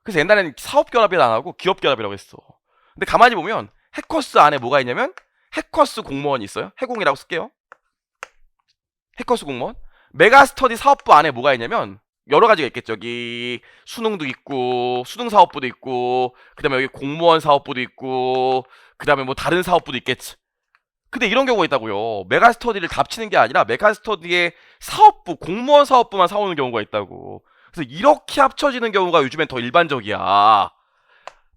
그래서 옛날에는 사업결합이 안 하고 기업결합이라고 했어. 근데 가만히 보면 해커스 안에 뭐가 있냐면 해커스 공무원이 있어요. 해공이라고 쓸게요. 해커스 공무원. 메가스터디 사업부 안에 뭐가 있냐면 여러 가지가 있겠죠. 여기 수능도 있고 수능 사업부도 있고 그 다음에 여기 공무원 사업부도 있고 그 다음에 뭐 다른 사업부도 있겠지. 근데 이런 경우가 있다고요. 메가스터디를 다 합치는 게 아니라 메가스터디의 사업부, 공무원 사업부만 사오는 경우가 있다고. 그래서 이렇게 합쳐지는 경우가 요즘엔 더 일반적이야.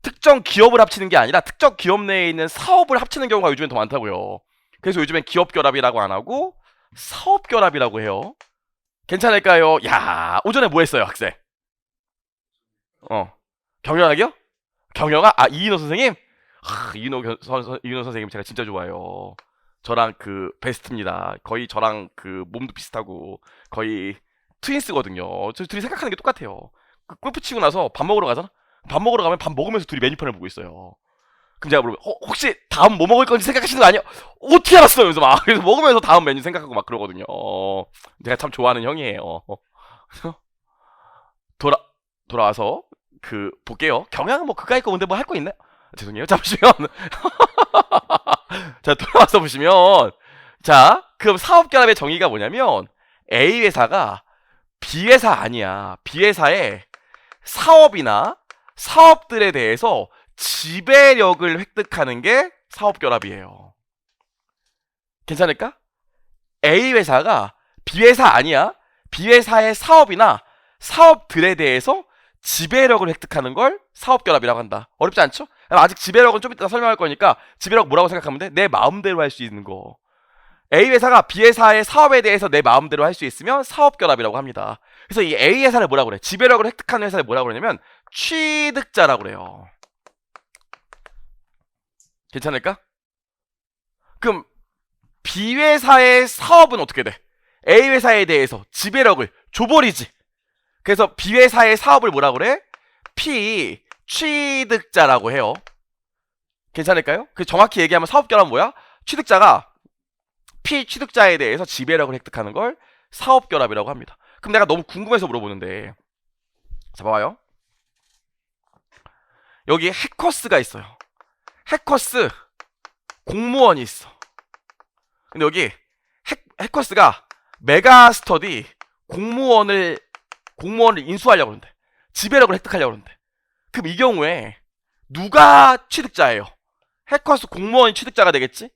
특정 기업을 합치는 게 아니라 특정 기업 내에 있는 사업을 합치는 경우가 요즘엔 더 많다고요. 그래서 요즘엔 기업결합이라고 안 하고 사업결합이라고 해요. 괜찮을까요? 야, 오전에 뭐 했어요, 학생? 경영학이요? 경영학? 아, 이인호 선생님? 이인호 선생님 제가 진짜 좋아요. 저랑 그 베스트입니다. 거의 저랑 그 몸도 비슷하고 거의 트윈스거든요. 저 둘이 생각하는 게 똑같아요. 그 골프 치고 나서 밥 먹으러 가잖아? 밥 먹으러 가면 밥 먹으면서 둘이 메뉴판을 보고 있어요. 그럼 제가 물어보면 혹시 다음 뭐 먹을 건지 생각하시는 거 아니야? 어떻게 알았어요? 그래서 막 그래서 먹으면서 다음 메뉴 생각하고 막 그러거든요. 제가 참 좋아하는 형이에요. 돌아 돌아와서 그 볼게요. 경향은 뭐 그까이 거 근데 뭐 할 거 있나요? 죄송해요. 잠시만. 자, 돌아와서 보시면 자, 그럼 사업 결합의 정의가 뭐냐면 A 회사가 B 회사 아니야. B 회사의 사업이나 사업들에 대해서 지배력을 획득하는 게 사업 결합이에요. 괜찮을까? A 회사가 B 회사 아니야. B 회사의 사업이나 사업들에 대해서 지배력을 획득하는 걸 사업 결합이라고 한다. 어렵지 않죠? 아직 지배력은 좀 이따 설명할 거니까 지배력 뭐라고 생각하면 돼? 내 마음대로 할 수 있는 거. A 회사가 B 회사의 사업에 대해서 내 마음대로 할 수 있으면 사업 결합이라고 합니다. 그래서 이 A 회사를 뭐라고 그래? 지배력을 획득하는 회사를 뭐라고 그러냐면 취득자라고 그래요. 괜찮을까? 그럼 B 회사의 사업은 어떻게 돼? A 회사에 대해서 지배력을 줘버리지. 그래서 B 회사의 사업을 뭐라고 그래? 피취득자라고 해요. 괜찮을까요? 그 정확히 얘기하면 사업 결합은 뭐야? 취득자가 피취득자에 대해서 지배력을 획득하는 걸 사업 결합이라고 합니다. 그럼 내가 너무 궁금해서 물어보는데, 자 봐봐요. 여기 해커스가 있어요. 해커스 공무원이 있어. 근데 여기 해커스가 메가스터디 공무원을 인수하려고 그러는데 지배력을 획득하려고 그러는데 그럼 이 경우에 누가 취득자예요? 해커스 공무원이 취득자가 되겠지?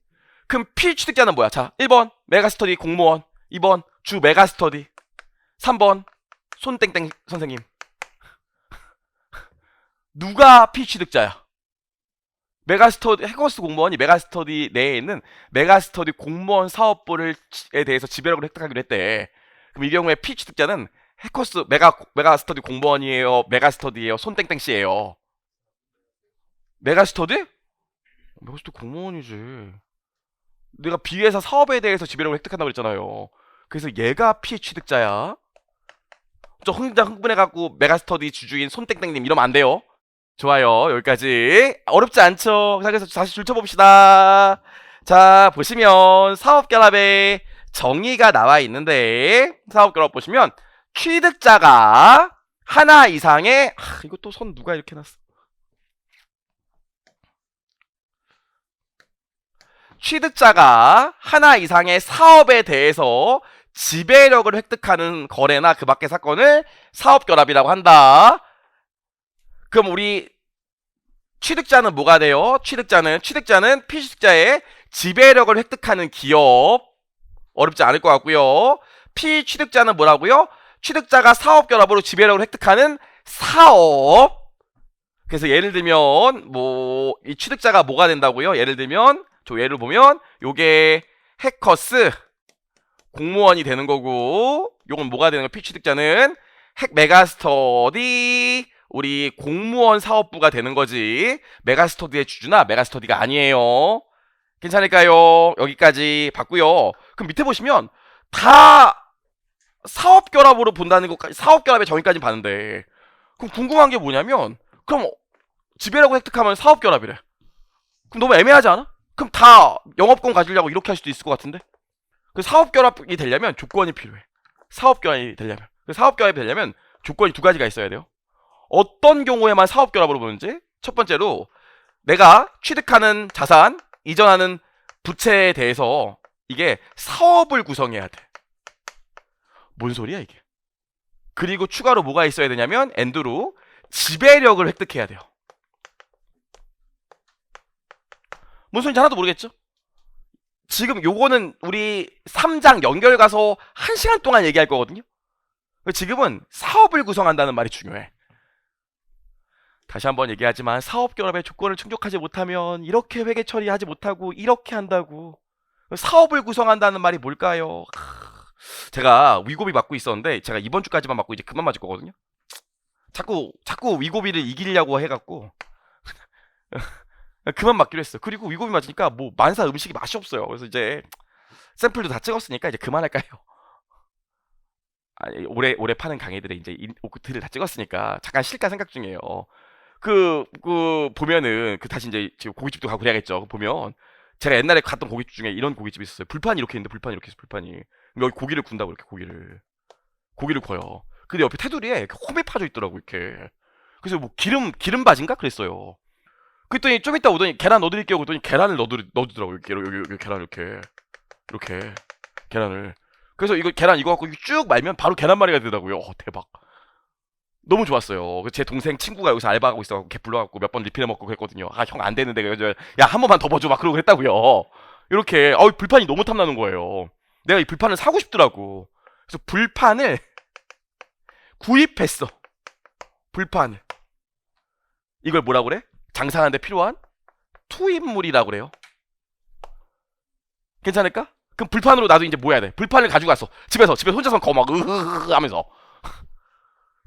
그럼 피취득자는 뭐야? 자, 1번 메가스터디 공무원, 2번 주 메가스터디, 3번 손땡땡 선생님. 누가 피취득자야? 메가스터디 해커스 공무원이 메가스터디 내에 있는 메가스터디 공무원 사업부에 대해서 지배력을 획득하기로 했대. 그럼 이 경우에 피취득자는 해커스 메가스터디 공무원이에요? 메가스터디예요? 손땡땡 씨예요? 메가스터디? 메가스터디 공무원이지. 내가 B회사 사업에 대해서 지배력을 획득한다고 그랬잖아요. 그래서 얘가 피취득자야. 저 흥분해갖고 메가스터디 주주인 손땡땡님 이러면 안 돼요. 좋아요. 여기까지. 어렵지 않죠? 자, 그래서 다시 줄쳐봅시다. 자, 보시면 사업결합의 정의가 나와 있는데 사업결합 보시면 취득자가 하나 이상의 이거 또 선 누가 이렇게 놨어? 취득자가 하나 이상의 사업에 대해서 지배력을 획득하는 거래나 그 밖의 사건을 사업결합이라고 한다. 그럼 우리 취득자는 뭐가 돼요? 취득자는 피취득자의 지배력을 획득하는 기업. 어렵지 않을 것 같고요. 피취득자는 뭐라고요? 취득자가 사업결합으로 지배력을 획득하는 사업. 그래서 예를 들면 뭐 이 취득자가 뭐가 된다고요? 예를 들면 저 예를 보면 요게 해커스 공무원이 되는 거고 요건 뭐가 되는 거? 피취득자는 메가스터디 우리 공무원 사업부가 되는 거지. 메가스터디의 주주나 메가스터디가 아니에요. 괜찮을까요? 여기까지 봤고요. 그럼 밑에 보시면 다 사업결합으로 본다는 것까지 사업결합의 정의까지 봤는데 그럼 궁금한 게 뭐냐면 그럼 지배력을 획득하면 사업결합이래. 그럼 너무 애매하지 않아? 그럼 다 영업권 가지려고 이렇게 할 수도 있을 것 같은데 그 사업결합이 되려면 조건이 필요해. 사업결합이 되려면 조건이 두 가지가 있어야 돼요. 어떤 경우에만 사업결합으로 보는지 첫 번째로 내가 취득하는 자산, 이전하는 부채에 대해서 이게 사업을 구성해야 돼. 뭔 소리야 이게? 그리고 추가로 뭐가 있어야 되냐면 엔드로 지배력을 획득해야 돼요. 뭔 소리인지 하나도 모르겠죠? 지금 요거는 우리 3장 연결 가서 1시간 동안 얘기할 거거든요. 지금은 사업을 구성한다는 말이 중요해. 다시 한번 얘기하지만 사업결합의 조건을 충족하지 못하면 이렇게 회계 처리하지 못하고 이렇게 한다고. 사업을 구성한다는 말이 뭘까요? 제가 위고비 맞고 있었는데 제가 이번 주까지만 맞고 이제 그만 맞을 거거든요. 자꾸 위고비를 이기려고 해갖고 그만 맞기로 했어. 그리고 위고비 맞으니까 뭐 만사 음식이 맛이 없어요. 그래서 이제 샘플도 다 찍었으니까 이제 그만할까요? 아니, 올해 파는 강의들의 이제 오크트를 다 찍었으니까 잠깐 쉴까 생각 중이에요. 보면은 다시 이제 지금 고깃집도 가고 그래야겠죠. 보면 제가 옛날에 갔던 고깃집 중에 이런 고깃집이 있었어요. 불판이 이렇게 있는데 불판이 이렇게 있어. 불판이. 여기 고기를 군다고 이렇게 고기를 구워요. 근데 옆에 테두리에 이렇게 홈이 파져 있더라고 이렇게. 그래서 뭐 기름바진가 그랬어요. 그랬더니 좀 이따 오더니 계란 넣어드릴게요. 그랬더니 계란을 넣어주더라고 이렇게 여기 계란 이렇게 계란을. 그래서 이거 계란 이거 갖고 쭉 말면 바로 계란말이가 되더라고요. 대박. 너무 좋았어요. 제 동생 친구가 여기서 알바하고 있어갖고 걔 불러갖고 몇 번 리필해 먹고 그랬거든요. 아 형 안 되는데 그래서 야 한 번만 더 봐줘 막 그러고 그랬다고요. 이렇게 불판이 너무 탐나는 거예요. 내가 이 불판을 사고 싶더라고. 그래서 불판을 구입했어. 불판을. 이걸 뭐라고 그래? 장사하는데 필요한 투입물이라고 그래요. 괜찮을까? 그럼 불판으로 나도 이제 뭐 해야 돼? 불판을 가지고 갔어. 집에서 혼자서 거막 으흐흐 하면서.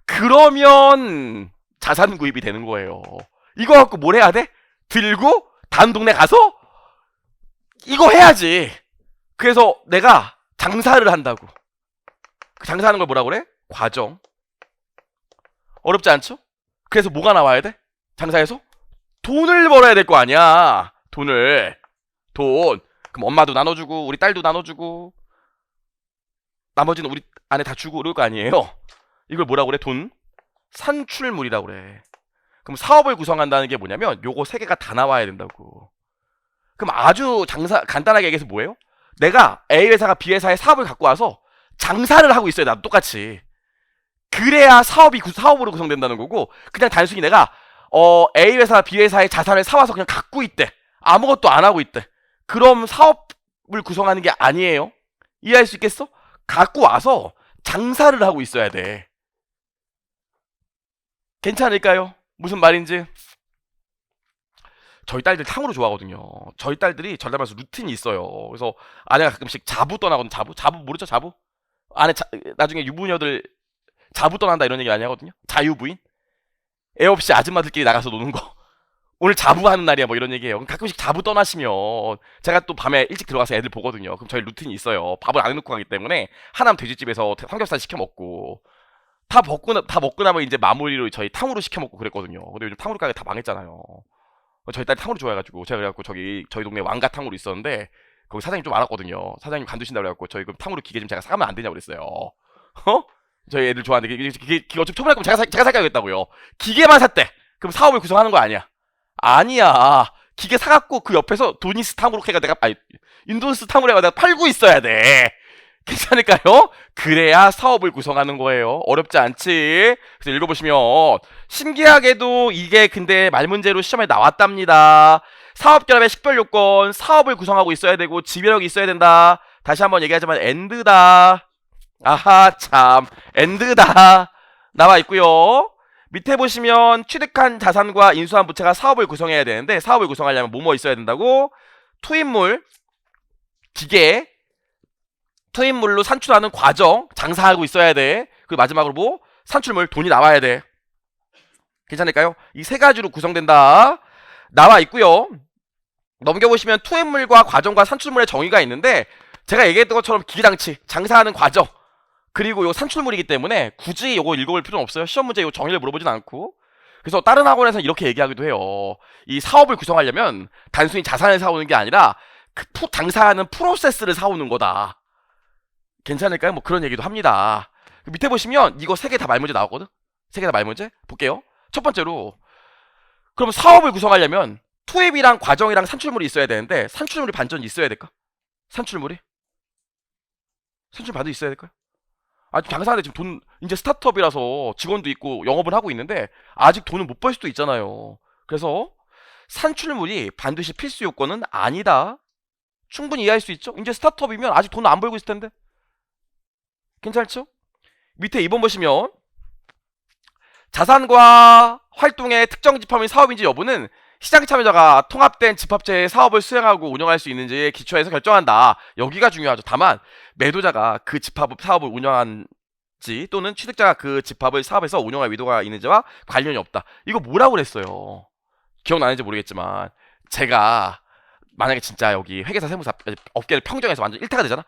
그러면 자산 구입이 되는 거예요. 이거 갖고 뭘 해야 돼? 들고 다른 동네 가서 이거 해야지. 그래서 내가 장사를 한다고. 그 장사하는 걸 뭐라고 그래? 과정. 어렵지 않죠? 그래서 뭐가 나와야 돼? 장사에서? 돈을 벌어야 될 거 아니야. 돈. 그럼 엄마도 나눠주고 우리 딸도 나눠주고 나머지는 우리 아내 다 주고 그럴 거 아니에요. 이걸 뭐라고 그래? 돈. 산출물이라고 그래. 그럼 사업을 구성한다는 게 뭐냐면 요거 세 개가 다 나와야 된다고. 그럼 아주 간단하게 얘기해서 뭐예요? 내가 A 회사가 B 회사에 사업을 갖고 와서 장사를 하고 있어요. 나도 똑같이. 그래야 사업으로 구성된다는 거고, 그냥 단순히 내가 A 회사 B 회사의 자산을 사와서 그냥 갖고 있대. 아무것도 안 하고 있대. 그럼 사업을 구성하는 게 아니에요. 이해할 수 있겠어? 갖고 와서 장사를 하고 있어야 돼. 괜찮을까요? 무슨 말인지? 저희 딸들 탕후루 좋아하거든요. 저희 딸들이 전담해서 루틴이 있어요. 그래서 아내가 가끔씩 자부 떠나거든. 자부 모르죠? 자부? 나중에 유부녀들 자부 떠난다 이런 얘기 많이 하거든요. 자유부인? 애 없이 아줌마들끼리 나가서 노는 거. 오늘 자부하는 날이야 뭐 이런 얘기예요. 가끔씩 자부 떠나시면 제가 또 밤에 일찍 들어가서 애들 보거든요. 그럼 저희 루틴이 있어요. 밥을 안 해놓고 가기 때문에 하남 돼지집에서 삼겹살 시켜 먹고 다 먹고 나면 이제 마무리로 저희 탕후루 시켜 먹고 그랬거든요. 근데 요즘 탕후루 가게 다 망했잖아요. 저희 딸이 탕후루 좋아해가지고 제가 그래갖고 저희 동네 왕가 탕후루 있었는데 거기 사장님 좀 알았거든요. 사장님 간두신다 그래갖고 저희 그 탕후루 기계 좀 제가 사가면 안 되냐고 그랬어요. 저희 애들 좋아하는데 기계 어차피 초반에 거면 제가 살까겠다고요. 기계만 샀대. 그럼 사업을 구성하는 거 아니야? 아니야. 기계 사갖고 그 옆에서 도니스 탕후루 해가 인도스 탕후루 해가 내가 팔고 있어야 돼. 괜찮을까요? 그래야 사업을 구성하는 거예요. 어렵지 않지? 그래서 읽어보시면 신기하게도 이게 근데 말문제로 시험에 나왔답니다. 사업 결합의 식별 요건, 사업을 구성하고 있어야 되고 지배력이 있어야 된다. 다시 한번 얘기하자면 엔드다. 아하 참 엔드다 나와 있고요. 밑에 보시면 취득한 자산과 인수한 부채가 사업을 구성해야 되는데 사업을 구성하려면 뭐뭐 있어야 된다고? 투입물, 기계, 투입물로 산출하는 과정, 장사하고 있어야 돼. 그리고 마지막으로 뭐? 산출물, 돈이 나와야 돼. 괜찮을까요? 이 세 가지로 구성된다. 나와 있고요. 넘겨보시면 투입물과 과정과 산출물의 정의가 있는데 제가 얘기했던 것처럼 기계장치, 장사하는 과정, 그리고 요 산출물이기 때문에 굳이 요거 읽어볼 필요는 없어요. 시험 문제 요 정의를 물어보진 않고. 그래서 다른 학원에서는 이렇게 얘기하기도 해요. 이 사업을 구성하려면 단순히 자산을 사오는 게 아니라 장사하는 프로세스를 사오는 거다. 괜찮을까요? 뭐 그런 얘기도 합니다. 밑에 보시면 이거 세 개 다 말문제 나왔거든? 세 개 다 말문제? 볼게요. 첫 번째로 그럼 사업을 구성하려면 투입이랑 과정이랑 산출물이 있어야 되는데 산출물이 반전이 있어야 될까? 산출 반드시 있어야 될까요? 아직 장사하는데 지금 돈 이제 스타트업이라서 직원도 있고 영업을 하고 있는데 아직 돈을 못 벌 수도 있잖아요. 그래서 산출물이 반드시 필수 요건은 아니다. 충분히 이해할 수 있죠? 이제 스타트업이면 아직 돈을 안 벌고 있을 텐데 괜찮죠? 밑에 2번 보시면 자산과 활동의 특정 지표이 사업인지 여부는 시장 참여자가 통합된 집합체의 사업을 수행하고 운영할 수 있는지에 기초해서 결정한다. 여기가 중요하죠. 다만 매도자가 그 사업을 운영한지 또는 취득자가 그 집합을 사업에서 운영할 의도가 있는지와 관련이 없다. 이거 뭐라고 그랬어요? 기억나는지 모르겠지만 제가 만약에 진짜 여기 회계사 세무사 업계를 평정해서 완전 1타가 되잖아.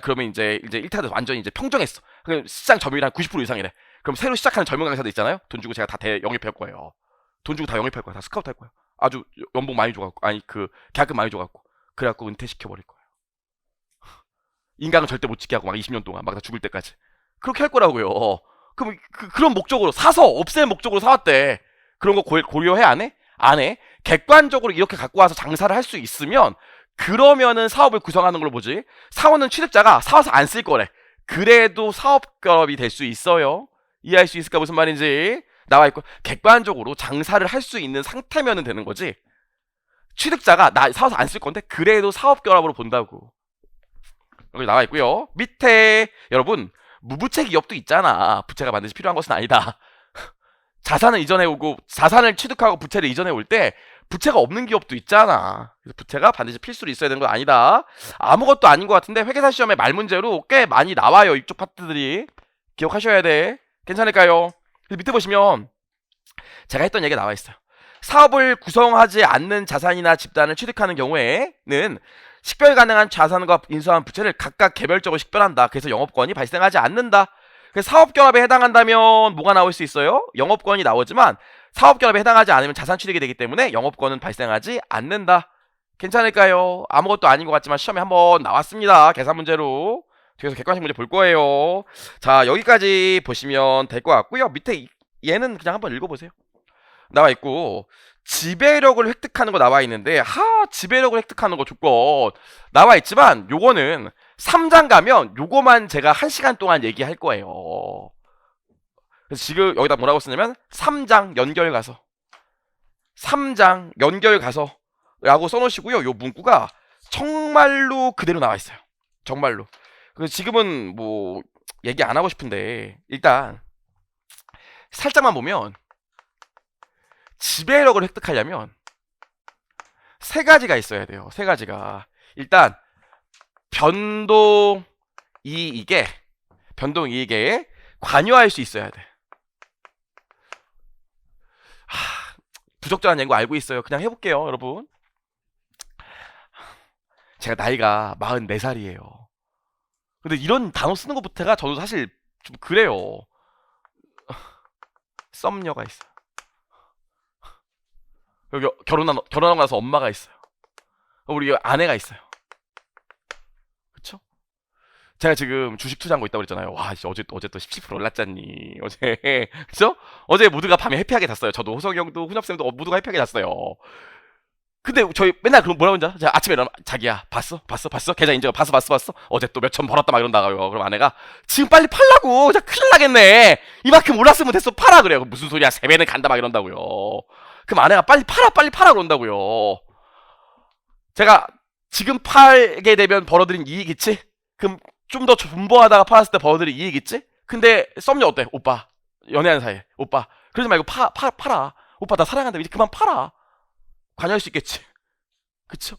그러면 이제 1타가 돼서 완전히 이제 평정했어. 그럼 시장 점유율 한 90% 이상이래. 그럼 새로 시작하는 젊은 강사들 있잖아요. 돈 주고 제가 다 영입할 거예요. 돈 주고 다 영입할 거야. 다 스카우트 할 거야. 아주 연봉 많이 줘갖고, 아니 그 계약금 많이 줘갖고, 그래갖고 은퇴시켜 버릴 거예요. 인강은 절대 못 지게 하고 막 20년 동안 막 다 죽을 때까지 그렇게 할 거라고요. 그럼 그런 목적으로 사서 없앨 목적으로 사왔대. 그런 거 고려해 안 해? 안 해. 객관적으로 이렇게 갖고 와서 장사를 할 수 있으면 그러면은 사업을 구성하는 걸로 보지. 사오는 취득자가 사와서 안 쓸 거래. 그래도 사업 결합이 될 수 있어요. 이해할 수 있을까 무슨 말인지 나와 있고, 객관적으로 장사를 할 수 있는 상태면은 되는 거지. 취득자가 나 사와서 안 쓸 건데 그래도 사업 결합으로 본다고. 여기 나와 있고요. 밑에 여러분 무부채 기업도 있잖아. 부채가 반드시 필요한 것은 아니다. 자산을 이전해 오고 자산을 취득하고 부채를 이전해 올 때 부채가 없는 기업도 있잖아. 그래서 부채가 반드시 필수로 있어야 되는 건 아니다. 아무것도 아닌 것 같은데 회계사 시험에 말 문제로 꽤 많이 나와요. 이쪽 파트들이 기억하셔야 돼. 괜찮을까요? 그래서 밑에 보시면 제가 했던 얘기가 나와 있어요. 사업을 구성하지 않는 자산이나 집단을 취득하는 경우에는 식별 가능한 자산과 인수한 부채를 각각 개별적으로 식별한다. 그래서 영업권이 발생하지 않는다. 그래서 사업결합에 해당한다면 뭐가 나올 수 있어요? 영업권이 나오지만 사업결합에 해당하지 않으면 자산 취득이 되기 때문에 영업권은 발생하지 않는다. 괜찮을까요? 아무것도 아닌 것 같지만 시험에 한번 나왔습니다. 계산 문제로. 뒤에서 객관식 문제 볼 거예요. 자, 여기까지 보시면 될 것 같고요. 밑에 얘는 그냥 한번 읽어보세요. 나와 있고, 지배력을 획득하는 거 나와 있는데, 지배력을 획득하는 거 조건 나와 있지만 요거는 3장 가면 요거만 제가 1시간 동안 얘기할 거예요. 그래서 지금 여기다 뭐라고 쓰냐면 3장 연결 가서 3장 연결 가서 라고 써놓으시고요. 요 문구가 정말로 그대로 나와 있어요. 정말로. 그래서 지금은 뭐 얘기 안 하고 싶은데 일단 살짝만 보면 지배력을 획득하려면 세 가지가 있어야 돼요. 세 가지가. 일단 변동 이익에 관여할 수 있어야 돼. 부적절한 얘기 알고 있어요. 그냥 해볼게요, 여러분. 제가 나이가 44살이에요. 근데 이런 단어 쓰는 것부터가 저도 사실 좀 그래요. 썸녀가 있어요. 여기 결혼하고 나서 엄마가 있어요. 우리 아내가 있어요. 그쵸? 제가 지금 주식 투자한 거 있다고 그랬잖아요. 와, 어제 또 17% 올랐잖니. 어제. 그쵸? 어제 모두가 밤에 해피하게 잤어요. 저도 호석이 형도 훈협쌤도 모두가 해피하게 잤어요. 근데 저희 맨날 그럼 뭐라고 하자? 제가 아침에 일어나면 자기야 봤어? 계좌 인증 봤어? 어제 또 몇천 벌었다 막 이런다고요. 그럼 아내가 지금 빨리 팔라고. 자, 큰일 나겠네. 이만큼 올랐으면 됐어. 팔아 그래요. 무슨 소리야? 3배는 간다 막 이런다고요. 그럼 아내가 빨리 팔아 그런다고요. 제가 지금 팔게 되면 벌어들인 이익 있지? 그럼 좀 더 존버하다가 팔았을 때 벌어들인 이익 있지? 근데 썸녀 어때? 오빠 연애하는 사이에 오빠 그러지 말고 팔아. 오빠 나 사랑한다. 이제 그만 팔아. 관여할 수 있겠지. 그쵸?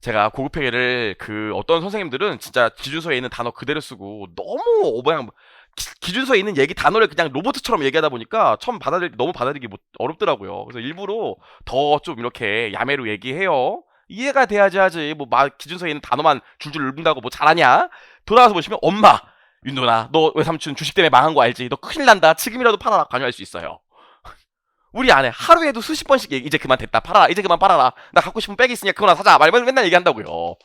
제가 고급회계를 어떤 선생님들은 진짜 기준서에 있는 단어 그대로 쓰고 너무 그냥 기준서에 있는 얘기 단어를 그냥 로봇처럼 얘기하다 보니까 너무 받아들이기 어렵더라고요. 그래서 일부러 더 좀 이렇게 야매로 얘기해요. 이해가 돼야지 하지. 뭐 기준서에 있는 단어만 줄줄 읽는다고 뭐 잘하냐? 돌아가서 보시면 엄마 윤도나 너 외삼촌 주식 때문에 망한 거 알지? 너 큰일 난다. 지금이라도 팔아라. 관여할 수 있어요. 우리 아내 하루에도 수십 번씩 이제 그만 됐다. 팔아라. 이제 그만 팔아라. 나 갖고 싶은 백이 있으니까 그거나 사자. 말 맨날 얘기한다고요.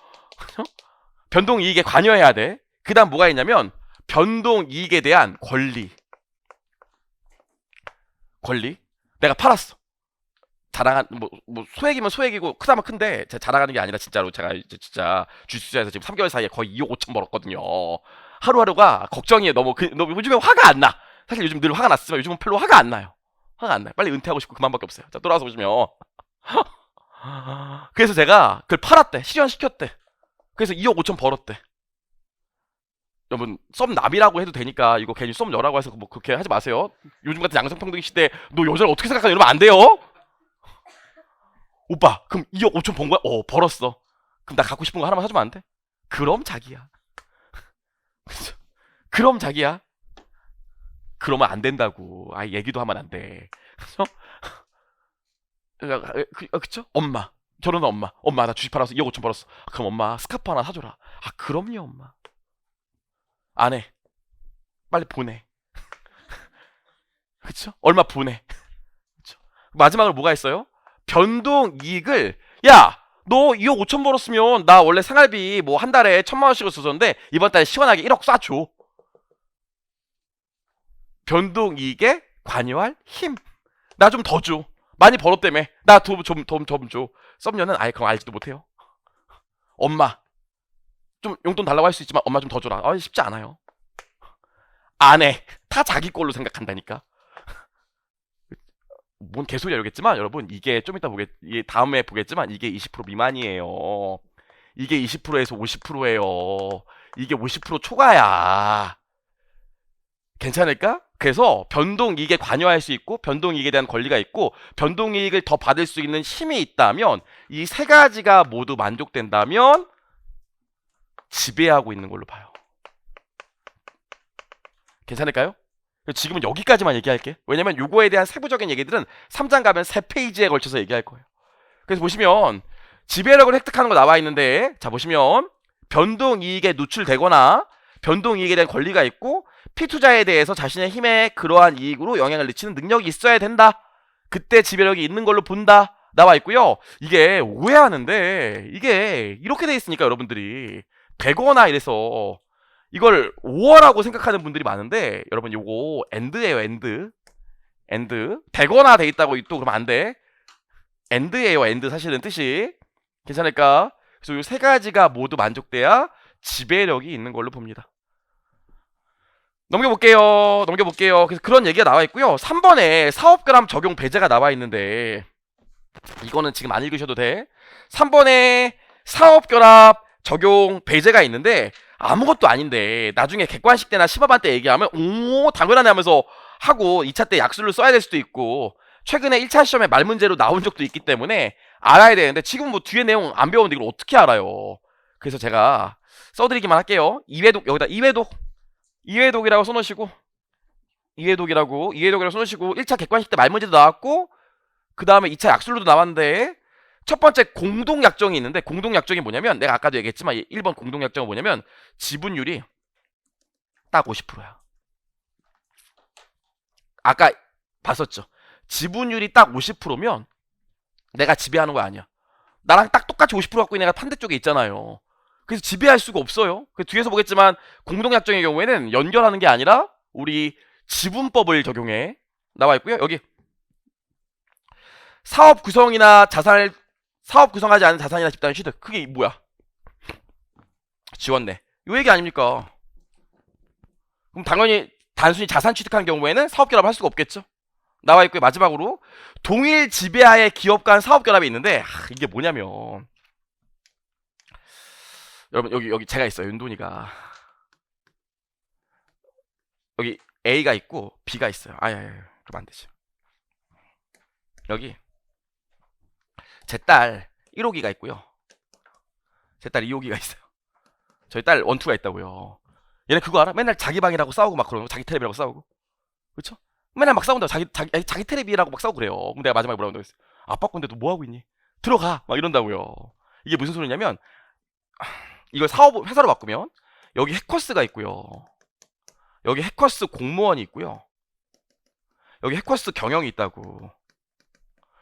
변동이익에 관여해야 돼. 그 다음 뭐가 있냐면 변동이익에 대한 권리. 내가 팔았어. 자랑한 뭐 소액이면 소액이고 크다면 큰데 제가 자랑하는 게 아니라 진짜로 제가 이제 진짜 주식투자에서 지금 3개월 사이에 거의 2억 5천 벌었거든요. 하루하루가 걱정이에요. 너무 요즘에 화가 안 나. 사실 요즘 늘 화가 났지만 요즘은 별로 화가 안 나요. 빨리 은퇴하고 싶고 그만밖에 없어요. 자, 돌아와서 보시면 그래서 제가 그걸 팔았대. 실현시켰대. 그래서 2억 5천 벌었대. 여러분 썸남이라고 해도 되니까 이거 괜히 썸녀라고 해서 뭐 그렇게 하지 마세요. 요즘 같은 양성평등 시대에 너 여자를 어떻게 생각하냐 이러면 안 돼요. 오빠 그럼 2억 5천 번 거야? 벌었어. 그럼 나 갖고 싶은 거 하나만 사주면 안 돼? 그럼 자기야. 그쵸? 그럼 자기야. 그러면 안 된다고. 얘기도 하면 안 돼. 그쵸? 그쵸? 엄마. 결혼한 엄마 나 주식 팔아서 2억 5천 벌었어. 그럼 엄마 스카프 하나 사줘라. 그럼요 엄마. 안 해. 빨리 보내. 그쵸? 얼마 보내. 그쵸? 마지막으로 뭐가 있어요? 변동 이익을 너 2억 5천 벌었으면 나 원래 생활비 뭐 한 달에 1,000만 원씩을 썼었는데 이번 달에 시원하게 1억 쏴줘. 변동 이익에 관여할 힘. 나 좀 더 줘. 많이 벌었다며. 나 좀 줘. 썸녀는 아예 그럼 알지도 못해요. 엄마 좀 용돈 달라고 할 수 있지만 엄마 좀 더 줘라. 쉽지 않아요. 안 해. 다 자기 걸로 생각한다니까. 뭔 개소리야 이러겠지만 여러분 이게 좀 이따 이게 다음에 보겠지만 이게 20% 미만이에요. 이게 20%에서 50%예요. 이게 50% 초과야. 괜찮을까? 그래서 변동이익에 관여할 수 있고 변동이익에 대한 권리가 있고 변동이익을 더 받을 수 있는 힘이 있다면 이 세 가지가 모두 만족된다면 지배하고 있는 걸로 봐요. 괜찮을까요? 지금은 여기까지만 얘기할게. 왜냐면 요거에 대한 세부적인 얘기들은 3장 가면 3페이지에 걸쳐서 얘기할 거예요. 그래서 보시면 지배력을 획득하는 거 나와 있는데 자 보시면 변동이익에 노출되거나 변동이익에 대한 권리가 있고 피투자에 대해서 자신의 힘에 그러한 이익으로 영향을 미치는 능력이 있어야 된다. 그때 지배력이 있는 걸로 본다. 나와 있고요. 이게 오해하는데 이게 이렇게 돼 있으니까 여러분들이 되거나 이래서 이걸 5월라고 생각하는 분들이 많은데 여러분 요거 엔드예요. 엔드 되거나 돼 있다고 또 그러면 안 돼. 엔드예요. 엔드 사실은 뜻이. 괜찮을까? 그래서 요 세 가지가 모두 만족돼야 지배력이 있는 걸로 봅니다. 넘겨볼게요. 그래서 그런 얘기가 나와 있고요. 3번에 사업결함 적용 배제가 나와 있는데 이거는 지금 안 읽으셔도 돼. 3번에 사업결합 적용 배제가 있는데 아무것도 아닌데 나중에 객관식 때나 심화반 때 얘기하면 오 당연하네 하면서 하고 2차 때 약수를 써야 될 수도 있고 최근에 1차 시험에 말문제로 나온 적도 있기 때문에 알아야 되는데 지금 뭐 뒤에 내용 안 배웠는데 이걸 어떻게 알아요. 그래서 제가 써드리기만 할게요. 이회독 여기다 이회독이라고 써놓으시고 이회독이라고 써놓으시고 1차 객관식 때 말문제도 나왔고 그 다음에 2차 약술로도 나왔는데 첫 번째 공동약정이 있는데 공동약정이 뭐냐면 내가 아까도 얘기했지만 1번 공동약정은 뭐냐면 지분율이 딱 50%야. 아까 봤었죠. 지분율이 딱 50%면 내가 지배하는 거 아니야. 나랑 딱 똑같이 50% 갖고 있는 애가 반대쪽에 있잖아요. 그래서 지배할 수가 없어요. 뒤에서 보겠지만 공동약정의 경우에는 연결하는 게 아니라 우리 지분법을 적용해 나와 있고요. 여기 사업 구성이나 사업 구성하지 않은 자산이나 집단의 취득 그게 뭐야? 지웠네. 요 얘기 아닙니까? 그럼 당연히 단순히 자산 취득한 경우에는 사업 결합을 할 수가 없겠죠. 나와 있고요. 마지막으로 동일 지배하에 기업 간 사업 결합이 있는데 이게 뭐냐면 여러분 여기 제가 있어요. 윤돈이가 여기 A가 있고 B가 있어요. 그러면 안 되지. 여기 제 딸 1호기가 있고요. 제 딸 2호기가 있어요. 저희 딸 원투가 있다고요. 얘네 그거 알아? 맨날 자기 방이라고 싸우고 막 그러고 자기 텔레비라고 싸우고 그쵸? 맨날 막 싸운다고 자기 텔레비라고 막 싸우고 그래요. 그럼 내가 마지막에 뭐라고 했어요? 아빠 건데 너 뭐하고 있니? 들어가! 막 이런다고요. 이게 무슨 소리냐면 이걸 회사로 바꾸면 여기 해커스가 있고요. 여기 해커스 공무원이 있고요. 여기 해커스 경영이 있다고.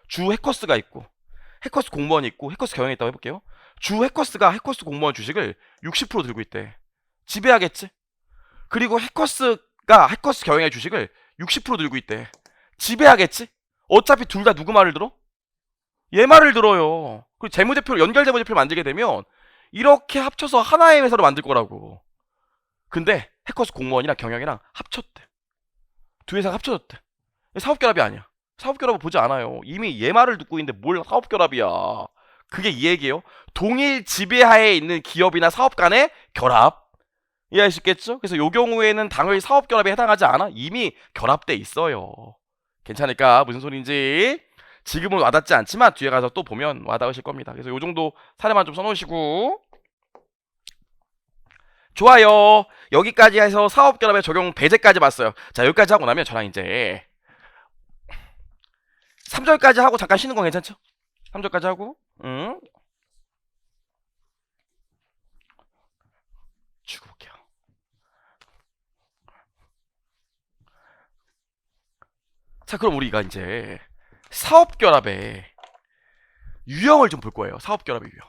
주 해커스가 있고 해커스 공무원이 있고 해커스 경영이 있다고 해볼게요. 주 해커스가 해커스 공무원 주식을 60% 들고 있대. 지배하겠지? 그리고 해커스가 해커스 경영의 주식을 60% 들고 있대. 지배하겠지? 어차피 둘 다 누구 말을 들어? 얘 말을 들어요. 그리고 재무제표를 연결 재무제표를 만들게 되면 이렇게 합쳐서 하나의 회사로 만들 거라고. 근데 해커스 공무원이랑 경영이랑 합쳤대. 두 회사가 합쳐졌대. 사업결합이 아니야. 사업결합을 보지 않아요. 이미 얘 말을 듣고 있는데 뭘 사업결합이야. 그게 이 얘기예요. 동일 지배하에 있는 기업이나 사업 간의 결합. 이해할 수 있겠죠? 그래서 요 경우에는 당연히 사업결합에 해당하지 않아. 이미 결합돼 있어요. 괜찮을까? 무슨 소린지 지금은 와닿지 않지만 뒤에 가서 또 보면 와닿으실 겁니다. 그래서 요 정도 사례만 좀 써놓으시고, 좋아요. 여기까지 해서 사업결합의 적용 배제까지 봤어요. 자, 여기까지 하고 나면 저랑 이제 3절까지 하고 잠깐 쉬는 건 괜찮죠? 3절까지 하고 주고 볼게요. 자, 그럼 우리가 이제 사업결합의 유형을 좀 볼 거예요. 사업결합의 유형.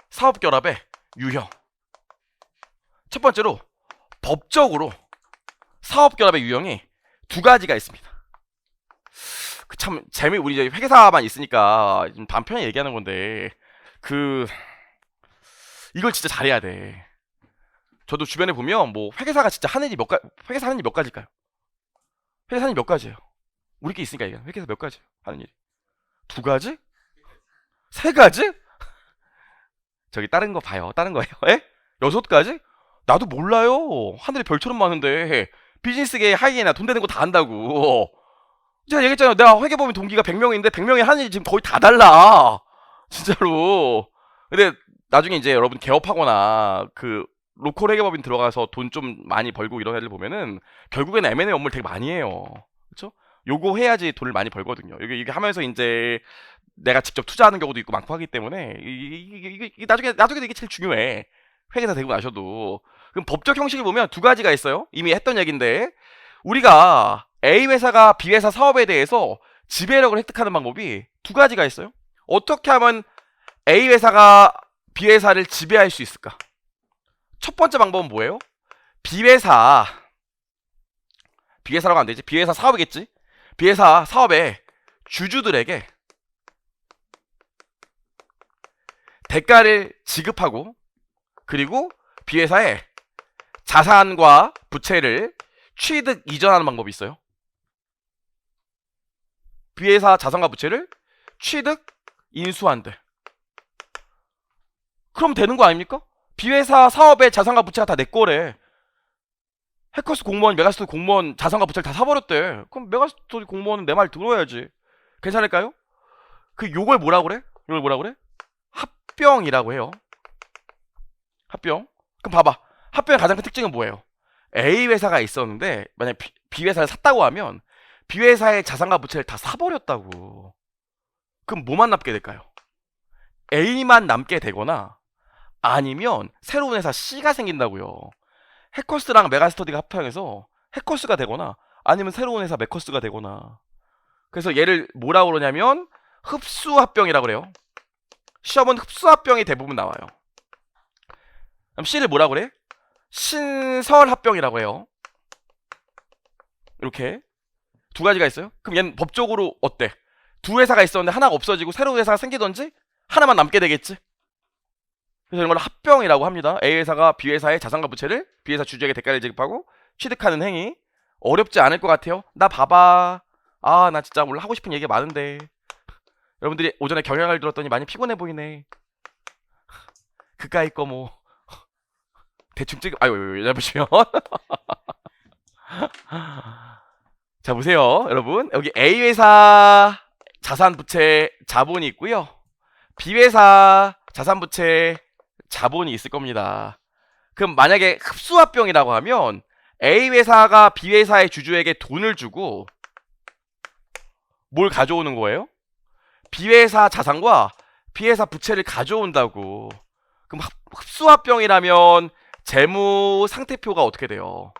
사업결합의 유형. 첫 번째로 법적으로 사업결합의 유형이 두 가지가 있습니다. 참 우리 이제 회계사만 있으니까 좀 단편히 얘기하는 건데, 이걸 진짜 잘해야 돼. 저도 주변에 보면 뭐 회계사가 진짜 하는 일이 회계사 하는 일이 몇 가지일까요? 회계사 하는 일이 몇 가지예요? 우리끼리 있으니까 얘기하는 회계사 몇 가지 하는 일이? 두 가지? 세 가지? 저기 다른 거 봐요. 다른 거예요. 에? 6가지? 나도 몰라요. 하늘에 별처럼 많은데 비즈니스계 하이에나 돈 되는 거 다 한다고. 제가 얘기했잖아요. 내가 회계법인 동기가 100명인데 100명이 하는 일이 지금 거의 다 달라. 진짜로. 근데 나중에 이제 여러분 개업하거나 로컬 회계법인 들어가서 돈 좀 많이 벌고 이런 애들 보면은 결국에는 M&A 업무를 되게 많이 해요. 그렇죠? 요거 해야지 돈을 많이 벌거든요. 이게 하면서 이제 내가 직접 투자하는 경우도 있고 많고 하기 때문에 이게 나중에도 이게 제일 중요해. 회계사 되고 나셔도. 그럼 법적 형식을 보면 두 가지가 있어요. 이미 했던 얘기인데, 우리가 A 회사가 B 회사 사업에 대해서 지배력을 획득하는 방법이 두 가지가 있어요. 어떻게 하면 A 회사가 B 회사를 지배할 수 있을까? 첫 번째 방법은 뭐예요? B 회사라고 안 되지. B 회사 사업이겠지. B 회사 사업의 주주들에게 대가를 지급하고, 그리고 B 회사의 자산과 부채를 취득 이전하는 방법이 있어요. B 회사 자산과 부채를 취득 인수한대. 그럼 되는 거 아닙니까? B 회사 사업의 자산과 부채가 다 내 거래. 해커스 공무원, 메가스토리 공무원 자산과 부채를 다 사버렸대. 그럼 메가스토리 공무원은 내 말 들어야지. 괜찮을까요? 요걸 뭐라 그래? 합병이라고 해요. 합병. 그럼 봐봐. 합병의 가장 큰 특징은 뭐예요? A 회사가 있었는데 만약 B 회사를 샀다고 하면 B 회사의 자산과 부채를 다 사버렸다고. 그럼 뭐만 남게 될까요? A만 남게 되거나 아니면 새로운 회사 C가 생긴다고요. 해커스랑 메가스터디가 합병해서 해커스가 되거나 아니면 새로운 회사 메커스가 되거나. 그래서 얘를 뭐라고 그러냐면 흡수합병이라고 그래요. 시험은 흡수합병이 대부분 나와요. 그럼 C를 뭐라고 그래? 신설합병이라고 해요. 이렇게 두 가지가 있어요. 그럼 얘는 법적으로 어때? 두 회사가 있었는데 하나가 없어지고 새로운 회사가 생기던지 하나만 남게 되겠지. 그래서 이런 걸 합병이라고 합니다. A 회사가 B 회사의 자산과 부채를 B 회사 주주에게 대가를 지급하고 취득하는 행위. 어렵지 않을 것 같아요. 나 봐봐. 나 진짜 원래 하고 싶은 얘기가 많은데 여러분들이 오전에 경영을 들었더니 많이 피곤해 보이네. 그까이 거 뭐 대충 보시면 자, 보세요 여러분. 여기 A 회사 자산 부채 자본이 있고요, B 회사 자산 부채 자본이 있을 겁니다. 그럼 만약에 흡수합병이라고 하면 A 회사가 B 회사의 주주에게 돈을 주고 뭘 가져오는 거예요? B 회사 자산과 B 회사 부채를 가져온다고. 그럼 흡수합병이라면 재무 상태표가 어떻게 돼요?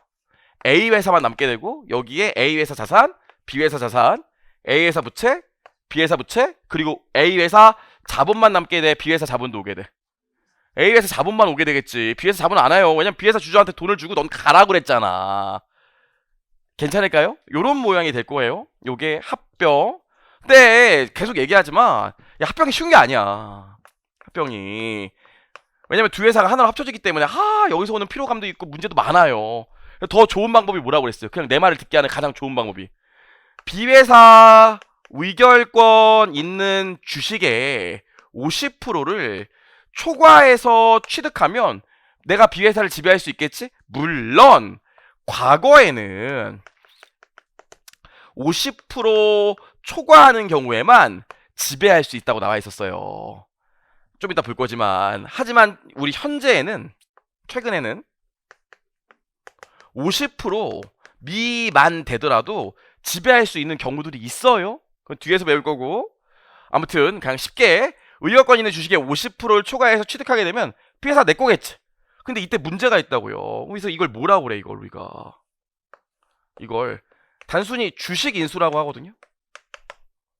A 회사만 남게 되고 여기에 A 회사 자산, B 회사 자산, A 회사 부채, B 회사 부채, 그리고 A 회사 자본만 남게 돼. B 회사 자본도 오게 돼. A 회사 자본만 오게 되겠지. B 회사 자본 안 와요. 왜냐면 B 회사 주주한테 돈을 주고 넌 가라고 그랬잖아. 괜찮을까요? 요런 모양이 될 거예요. 요게 합병. 근데 계속 얘기하지만 합병이 쉬운 게 아니야. 합병이. 왜냐면 두 회사가 하나로 합쳐지기 때문에 여기서 오는 피로감도 있고 문제도 많아요. 더 좋은 방법이 뭐라고 그랬어요? 그냥 내 말을 듣게 하는 가장 좋은 방법이, B 회사 의결권 있는 주식의 50%를 초과해서 취득하면 내가 B회사를 지배할 수 있겠지? 물론 과거에는 50% 초과하는 경우에만 지배할 수 있다고 나와 있었어요. 좀 이따 볼 거지만, 하지만 우리 현재에는, 최근에는 50% 미만 되더라도 지배할 수 있는 경우들이 있어요. 그건 뒤에서 배울 거고. 아무튼 그냥 쉽게 의결권 있는 주식의 50%를 초과해서 취득하게 되면 B회사 내 거겠지. 근데 이때 문제가 있다고요. 그래서 이걸 뭐라고 그래, 이걸 우리가. 이걸 단순히 주식 인수라고 하거든요.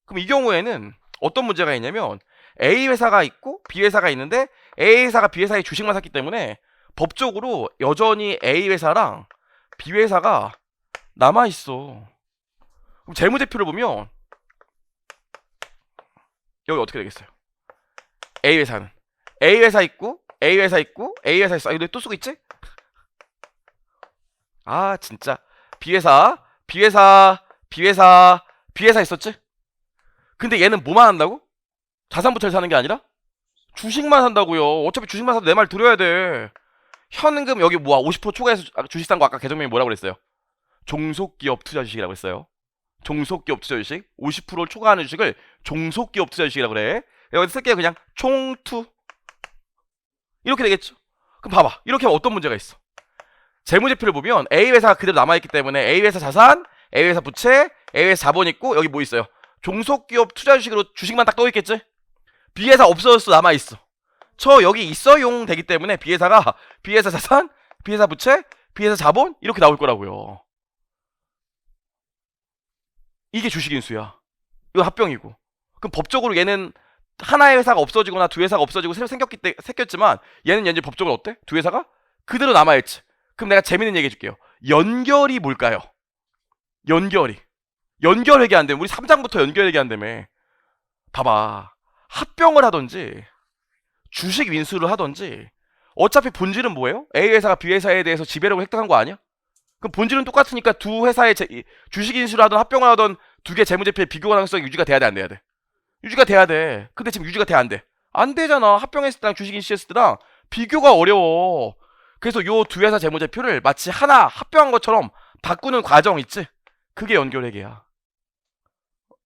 그럼 이 경우에는 어떤 문제가 있냐면 A 회사가 있고 B 회사가 있는데 A 회사가 B 회사의 주식만 샀기 때문에 법적으로 여전히 A 회사랑 B 회사가 남아있어. 그럼 재무제표를 보면 여기 어떻게 되겠어요? A 회사는 A 회사 있고 A 회사 있고 A 회사 있어. 아, 이거 또 쓰고 있지? 아 진짜 B 회사 B 회사 B 회사 B 회사 있었지? 근데 얘는 뭐만 한다고? 자산부채를 사는 게 아니라 주식만 산다고요. 어차피 주식만 사도 내 말 들어야 돼. 현금 여기 뭐야 50% 초과해서 주식 산 거 아까 계정명이 뭐라고 그랬어요? 종속기업 투자 주식이라고 했어요. 종속기업 투자 주식 50% 초과하는 주식을 종속기업 투자 주식이라고 그래. 여기 쓸게요. 그냥 총투 이렇게 되겠죠. 그럼 봐봐, 이렇게 하면 어떤 문제가 있어? 재무제표를 보면 A 회사가 그대로 남아있기 때문에 A 회사 자산, A 회사 부채, A 회사 자본 있고 여기 뭐 있어요? 종속기업 투자 주식으로 주식만 딱 떠있겠지? B 회사 없어졌어, 남아있어. 저 여기 있어용 되기 때문에 B 회사가 B 회사 자산, B 회사 부채, B 회사 자본 이렇게 나올 거라고요. 이게 주식인수야. 이거 합병이고. 그럼 법적으로 얘는 하나의 회사가 없어지거나 두 회사가 없어지고 새로 생겼지만 얘는 현재 법적으로 어때? 두 회사가 그대로 남아있지. 그럼 내가 재밌는 얘기 해줄게요. 연결이 뭘까요? 연결이. 연결회계 안 되면 우리 3장부터 연결회계 안 되면 봐봐. 합병을 하던지 주식 인수를 하던지 어차피 본질은 뭐예요? A 회사가 B 회사에 대해서 지배력을 획득한 거 아니야? 그럼 본질은 똑같으니까 두 회사의 주식 인수를 하던 합병을 하던 두 개 재무제표의 비교 가능성이 유지가 돼야 돼, 안 돼야 돼? 유지가 돼야 돼. 근데 지금 유지가 돼, 안 돼? 안 되잖아. 합병했을 때랑 주식 인수했을 때랑 비교가 어려워. 그래서 요 두 회사 재무제표를 마치 하나 합병한 것처럼 바꾸는 과정 있지? 그게 연결회계야.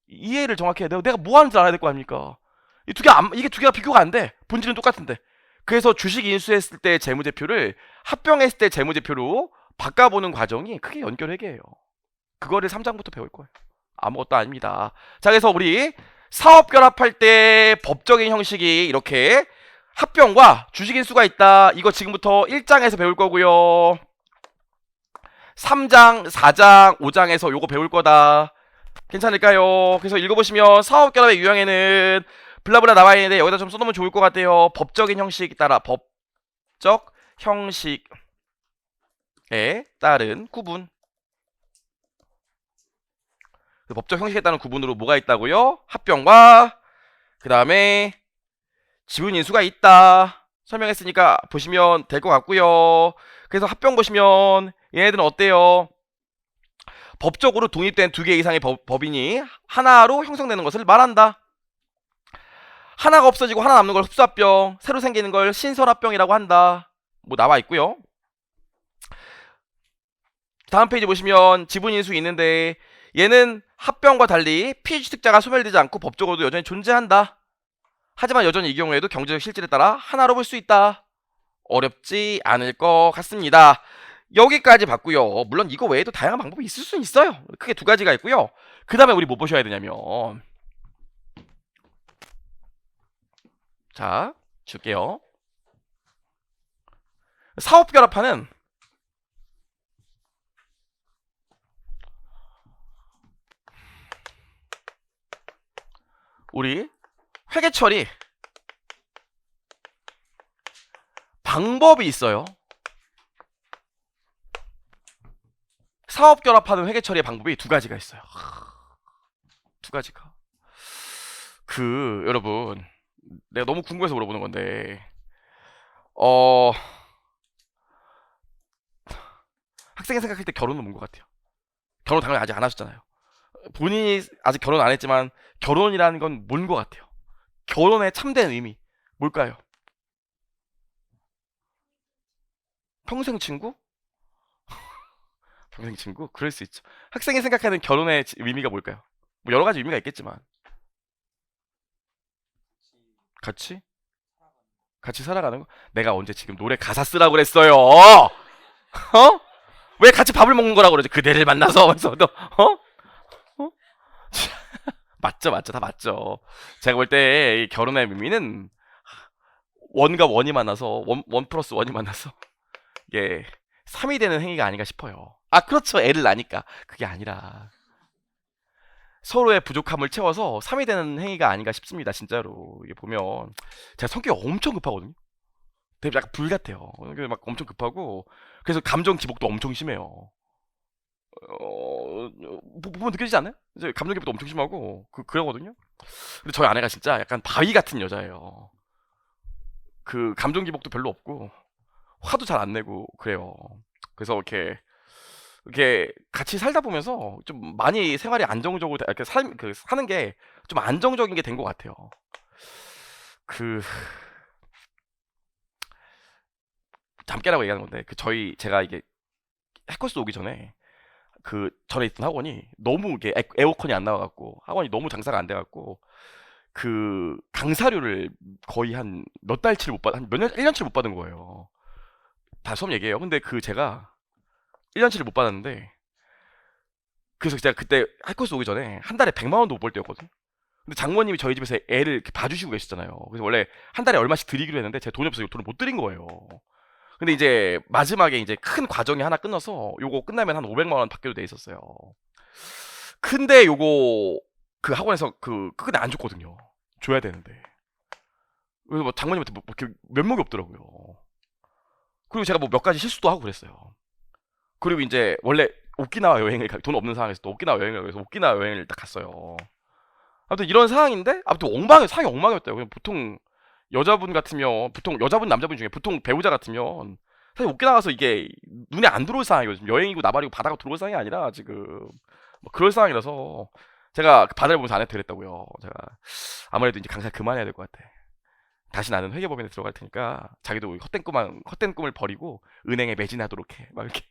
이해를 정확히 해야 돼. 내가 뭐 하는지 알아야 될 거 아닙니까? 이게 두 개가 비교가 안 돼. 본질은 똑같은데. 그래서 주식 인수했을 때 재무제표를 합병했을 때 재무제표로 바꿔보는 과정이 그게 연결회계예요. 그거를 3장부터 배울 거예요. 아무것도 아닙니다. 자, 그래서 우리 사업 결합할 때 법적인 형식이 이렇게 합병과 주식 인수가 있다. 이거 지금부터 1장에서 배울 거고요. 3장, 4장, 5장에서 요거 배울 거다. 괜찮을까요? 그래서 읽어보시면 사업 결합의 유형에는 블라블라 나와 있는데 여기다 좀 써놓으면 좋을 것 같아요. 법적인 형식 따라 법적 형식에 따른 구분. 법적 형식에 따른 구분으로 뭐가 있다고요? 합병과 그 다음에 지분 인수가 있다. 설명했으니까 보시면 될 것 같고요. 그래서 합병 보시면 얘네들은 어때요? 법적으로 독립된 두 개 이상의 법인이 하나로 형성되는 것을 말한다. 하나가 없어지고 하나 남는 걸 흡수합병, 새로 생기는 걸 신설합병이라고 한다. 뭐 나와 있고요. 다음 페이지 보시면 지분인수 있는데 얘는 합병과 달리 피취득자가 소멸되지 않고 법적으로도 여전히 존재한다. 하지만 여전히 이 경우에도 경제적 실질에 따라 하나로 볼 수 있다. 어렵지 않을 것 같습니다. 여기까지 봤고요. 물론 이거 외에도 다양한 방법이 있을 수 있어요. 크게 두 가지가 있고요. 그 다음에 우리 뭐 보셔야 되냐면, 자 줄게요. 사업결합하는 우리 회계처리 방법이 있어요. 사업결합하는 회계처리의 방법이 두 가지가 있어요. 두 가지가. 여러분, 내가 너무 궁금해서 물어보는 건데, 학생이 생각할 때 결혼은 뭔 것 같아요? 결혼 당연히 아직 안 하셨잖아요. 본인이 아직 결혼 안 했지만 결혼이라는 건 뭔 것 같아요? 결혼의 참된 의미 뭘까요? 평생 친구? 평생 친구? 그럴 수 있죠. 학생이 생각하는 결혼의 의미가 뭘까요? 뭐 여러 가지 의미가 있겠지만 같이 같이 살아가는 거. 내가 언제 지금 노래 가사 쓰라고 그랬어요? 어? 왜 같이 밥을 먹는 거라고 그러지? 그대를 만나서 하면서 너 어? 맞죠, 맞죠, 다 맞죠. 제가 볼 때 결혼의 의미는 원과 원이 만나서 원 플러스 원이 만나서 이게 3이 되는 행위가 아닌가 싶어요. 아, 그렇죠. 애를 낳으니까. 그게 아니라 서로의 부족함을 채워서 3이 되는 행위가 아닌가 싶습니다. 진짜로. 이게 보면 제가 성격이 엄청 급하거든요. 되게 약간 불 같아요. 막 엄청 급하고 그래서 감정 기복도 엄청 심해요. 보면 느껴지지 않아요? 이제 감정 기복도 엄청 심하고 그러거든요. 근데 저희 아내가 진짜 약간 바위 같은 여자예요. 그 감정 기복도 별로 없고 화도 잘 안 내고 그래요. 그래서 이렇게 같이 살다 보면서 좀 많이 생활이 안정적으로 이렇게 사는 게 좀 안정적인 게 된 것 같아요. 그 잠깨라고 얘기하는 건데 제가 이게 해커스 오기 전에 그 전에 있던 학원이 너무 이게 에어컨이 안 나와갖고 학원이 너무 장사가 안 돼갖고 그 강사료를 거의 한 몇 달치를 못 받, 한 몇 년, 1년치를 못 받은 거예요. 다 수업 얘기해요. 근데 제가 1년치를 못 받았는데 그래서 제가 그때 해커스 오기 전에 한 달에 100만 원도 못 벌 때였거든. 근데 장모님이 저희 집에서 애를 이렇게 봐주시고 계시잖아요. 그래서 원래 한 달에 얼마씩 드리기로 했는데 제가 돈이 없어서 돈을 못 드린 거예요. 근데 이제 마지막에 이제 큰 과정이 하나 끝나서 요거 끝나면 한 500만 원 받기로 돼 있었어요. 근데 요거 그 학원에서 끝내 안 줬거든요. 줘야 되는데. 그래서 뭐 장모님한테 뭐 이렇게 면목이 없더라고요. 그리고 제가 뭐 몇 가지 실수도 하고 그랬어요. 그리고 이제 원래 오키나와 여행을 돈 없는 상황에서 또 오키나와 여행을 위해서 오키나와 여행을 딱 갔어요. 아무튼 이런 상황인데 아무튼 상황이 엉망이었대요. 그냥 보통 여자분 같으면 보통 여자분 남자분 중에 보통 배우자 같으면 사실 오키나와 가서 이게 눈에 안 들어올 상황이거든요. 여행이고 나발이고 바다가 들어올 상황이 아니라 지금 뭐 그럴 상황이라서 제가 그 바다를 보면서 아내한테 그랬다고요. 제가 아무래도 이제 강사 그만해야 될 것 같아. 다시 나는 회계법인에 들어갈 테니까 자기도 헛된 꿈을 버리고 은행에 매진하도록 해. 막 이렇게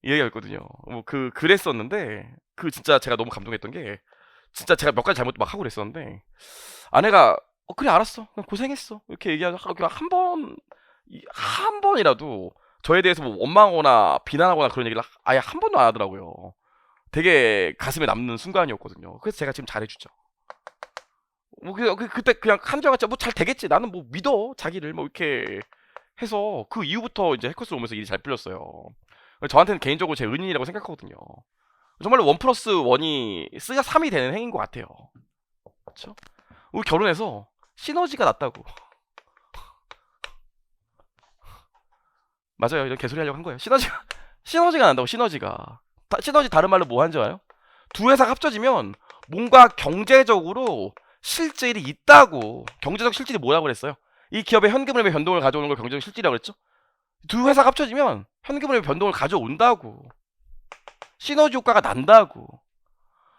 얘기했거든요. 뭐 그랬었는데 진짜 제가 너무 감동했던 게 진짜 제가 몇 가지 잘못 막 하고 그랬었는데 아내가 그래 알았어 그냥 고생했어 이렇게 얘기하고 한 번이라도 저에 대해서 뭐 원망하거나 비난하거나 그런 얘기를 아예 한 번도 안 하더라고요. 되게 가슴에 남는 순간이었거든요. 그래서 제가 지금 잘해주죠. 뭐 그때 그냥 한줄 뭐 잘 되겠지 나는 뭐 믿어 자기를 뭐 이렇게 해서 그 이후부터 이제 해커스 오면서 일이 잘 풀렸어요. 저한테는 개인적으로 제 은인이라고 생각하거든요. 정말로 원 플러스 원이 쓰가 3이 되는 행인 것 같아요. 그렇죠? 우리 결혼해서 시너지가 났다고. 맞아요. 이런 개소리 하려고 한 거예요. 시너지가 난다고. 시너지 다른 말로 뭐 하는지 알아요? 두 회사가 합쳐지면 뭔가 경제적으로 실질이 있다고. 경제적 실질이 뭐라고 그랬어요? 이 기업의 현금 흐름의 변동을 가져오는 걸 경제적 실질이라고 그랬죠? 두 회사가 합쳐지면 현금 흐름의 변동을 가져온다고. 시너지 효과가 난다고.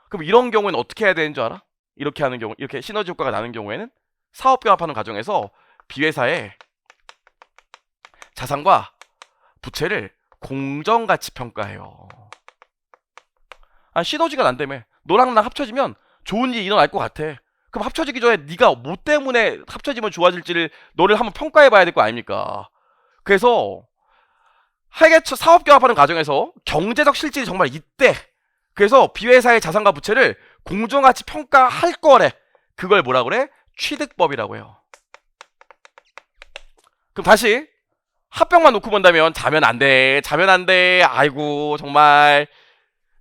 그럼 이런 경우에는 어떻게 해야 되는 줄 알아? 이렇게 하는 경우, 이렇게 시너지 효과가 나는 경우에는 사업 병합하는 과정에서 B회사의 자산과 부채를 공정가치 평가해요. 시너지가 난다며. 너랑 나랑 합쳐지면 좋은 일이 일어날 것 같아. 그럼 합쳐지기 전에 네가 뭐 때문에 합쳐지면 좋아질지를 너를 한번 평가해봐야 될 거 아닙니까? 그래서 사업 경합하는 과정에서 경제적 실질이 정말 있대. 그래서 B회사의 자산과 부채를 공정가치 평가할 거래. 그걸 뭐라 그래? 취득법이라고 해요. 그럼 다시 합병만 놓고 본다면 자면 안 돼. 아이고 정말.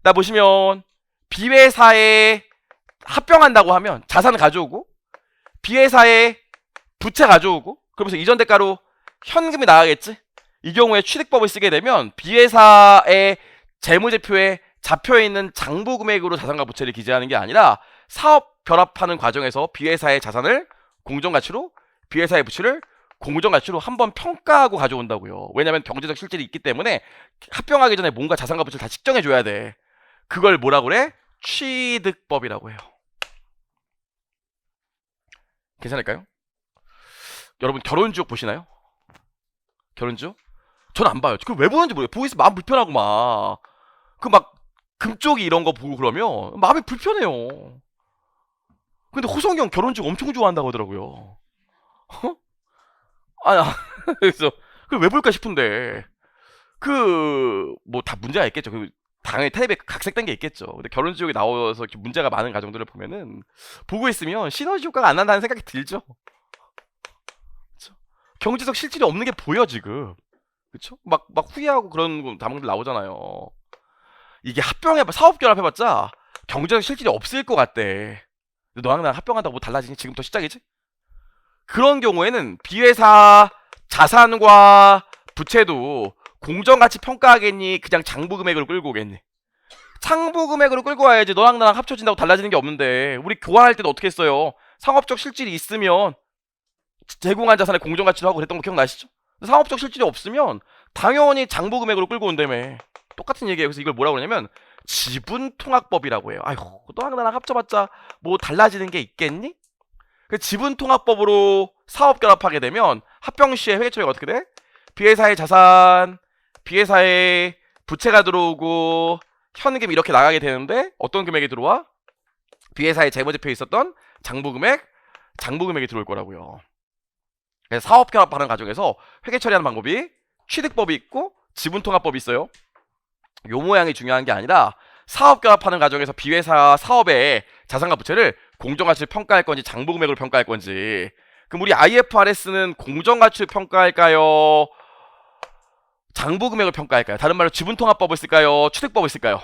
나 보시면 B회사에 합병한다고 하면 자산 가져오고 B회사에 부채 가져오고 그러면서 이전 대가로 현금이 나가겠지. 이 경우에 취득법을 쓰게 되면 B회사의 재무제표에 잡혀있는 장부 금액으로 자산과 부채를 기재하는 게 아니라 사업 결합하는 과정에서 B회사의 자산을 공정가치로 B회사의 부채를 공정가치로 한번 평가하고 가져온다고요. 왜냐하면 경제적 실질이 있기 때문에 합병하기 전에 뭔가 자산과 부채를 다 측정해줘야 돼. 그걸 뭐라 그래? 취득법이라고 해요. 괜찮을까요? 여러분 결혼지옥 보시나요? 결혼지옥? 전 안 봐요. 그걸 왜 보는지 모르겠어요. 보고 있으면 마음 불편하고 막. 그 막 금쪽이 이런 거 보고 그러면 마음이 불편해요. 근데 호성이 형 결혼 중 엄청 좋아한다고 하더라고요. 어? 아, 그래서 그걸 왜 볼까 싶은데 그 뭐 다 문제가 있겠죠. 그 당연히 텔레비에 각색된 게 있겠죠. 근데 결혼 지옥에 나와서 이렇게 문제가 많은 가정들을 보면은 보고 있으면 시너지 효과가 안 난다는 생각이 들죠. 그쵸? 경제적 실질이 없는 게 보여 지금. 그쵸? 막 후회하고 그런 다방들 나오잖아요. 이게 사업 결합해봤자 경제적 실질이 없을 것 같대. 너랑 나랑 합병한다고 뭐 달라지니? 지금 더 시작이지? 그런 경우에는 비회사 자산과 부채도 공정가치 평가하겠니? 그냥 장부 금액으로 끌고 오겠니? 장부 금액으로 끌고 와야지. 너랑 나랑 합쳐진다고 달라지는 게 없는데 우리 교환할 때도 어떻게 했어요? 상업적 실질이 있으면 제공한 자산의 공정가치로 하고 그랬던 거 기억나시죠? 상업적 실질이 없으면 당연히 장부 금액으로 끌고 온다며. 똑같은 얘기예요. 그래서 이걸 뭐라고 그러냐면 지분통합법이라고 해요. 아이고, 너랑 나랑 합쳐봤자 뭐 달라지는 게 있겠니? 그 지분통합법으로 사업 결합하게 되면 합병 시에 회계 처리가 어떻게 돼? 비회사의 자산, 비회사의 부채가 들어오고 현금 이렇게 나가게 되는데 어떤 금액이 들어와? 비회사의 재무제표에 있었던 장부 금액이 들어올 거라고요. 그래서 사업 결합하는 과정에서 회계 처리하는 방법이 취득법이 있고 지분통합법이 있어요. 요 모양이 중요한 게 아니라 사업 결합하는 과정에서 비회사 사업의 자산과 부채를 공정가치를 평가할 건지 장부 금액으로 평가할 건지. 그럼 우리 IFRS는 공정가치를 평가할까요? 장부 금액을 평가할까요? 다른 말로 지분통합법을 쓸까요? 취득법을 쓸까요?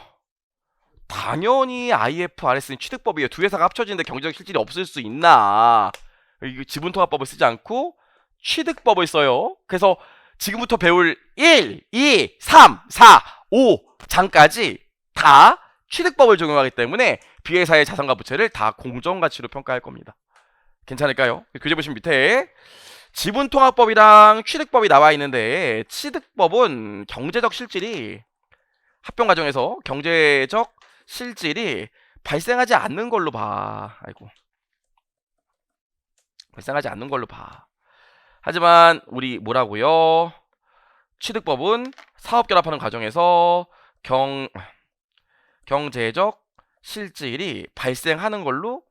당연히 IFRS는 취득법이에요. 두 회사가 합쳐지는데 경제적 실질이 없을 수 있나? 이거 지분통합법을 쓰지 않고 취득법을 써요. 그래서 지금부터 배울 1, 2, 3, 4, 5장까지 다 취득법을 적용하기 때문에 비회사의 자산과 부채를 다 공정가치로 평가할 겁니다. 괜찮을까요? 교재 보시면 밑에 지분통합법이랑 취득법이 나와 있는데 취득법은 경제적 실질이 합병 과정에서 경제적 실질이 발생하지 않는 걸로 봐. 아이고. 발생하지 않는 걸로 봐. 하지만 우리 뭐라고요? 취득법은 사업 결합하는 과정에서 경제적 실질이 발생하는 걸로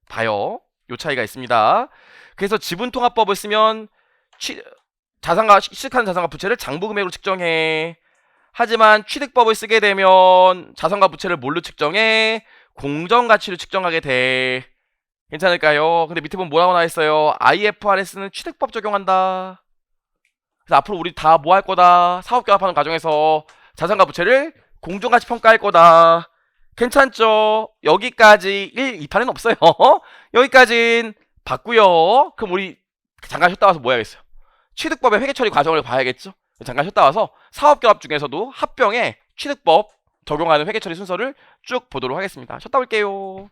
봐요. 요 차이가 있습니다. 그래서 지분통합법을 쓰면 취득한 자산과 부채를 장부 금액으로 측정해. 하지만 취득법을 쓰게 되면 자산과 부채를 뭘로 측정해? 공정가치로 측정하게 돼. 괜찮을까요? 근데 밑에 보면 뭐라고 나와있어요? IFRS는 취득법 적용한다. 그래서 앞으로 우리 다 뭐 할 거다? 사업 결합하는 과정에서 자산과 부채를 공정가치 평가할 거다. 괜찮죠? 여기까지 2판은 없어요. 여기까진 봤고요. 그럼 우리 잠깐 쉬었다 와서 뭐 해야겠어요? 취득법의 회계 처리 과정을 봐야겠죠? 잠깐 쉬었다 와서 사업 결합 중에서도 합병에 취득법 적용하는 회계 처리 순서를 쭉 보도록 하겠습니다. 쉬었다 올게요.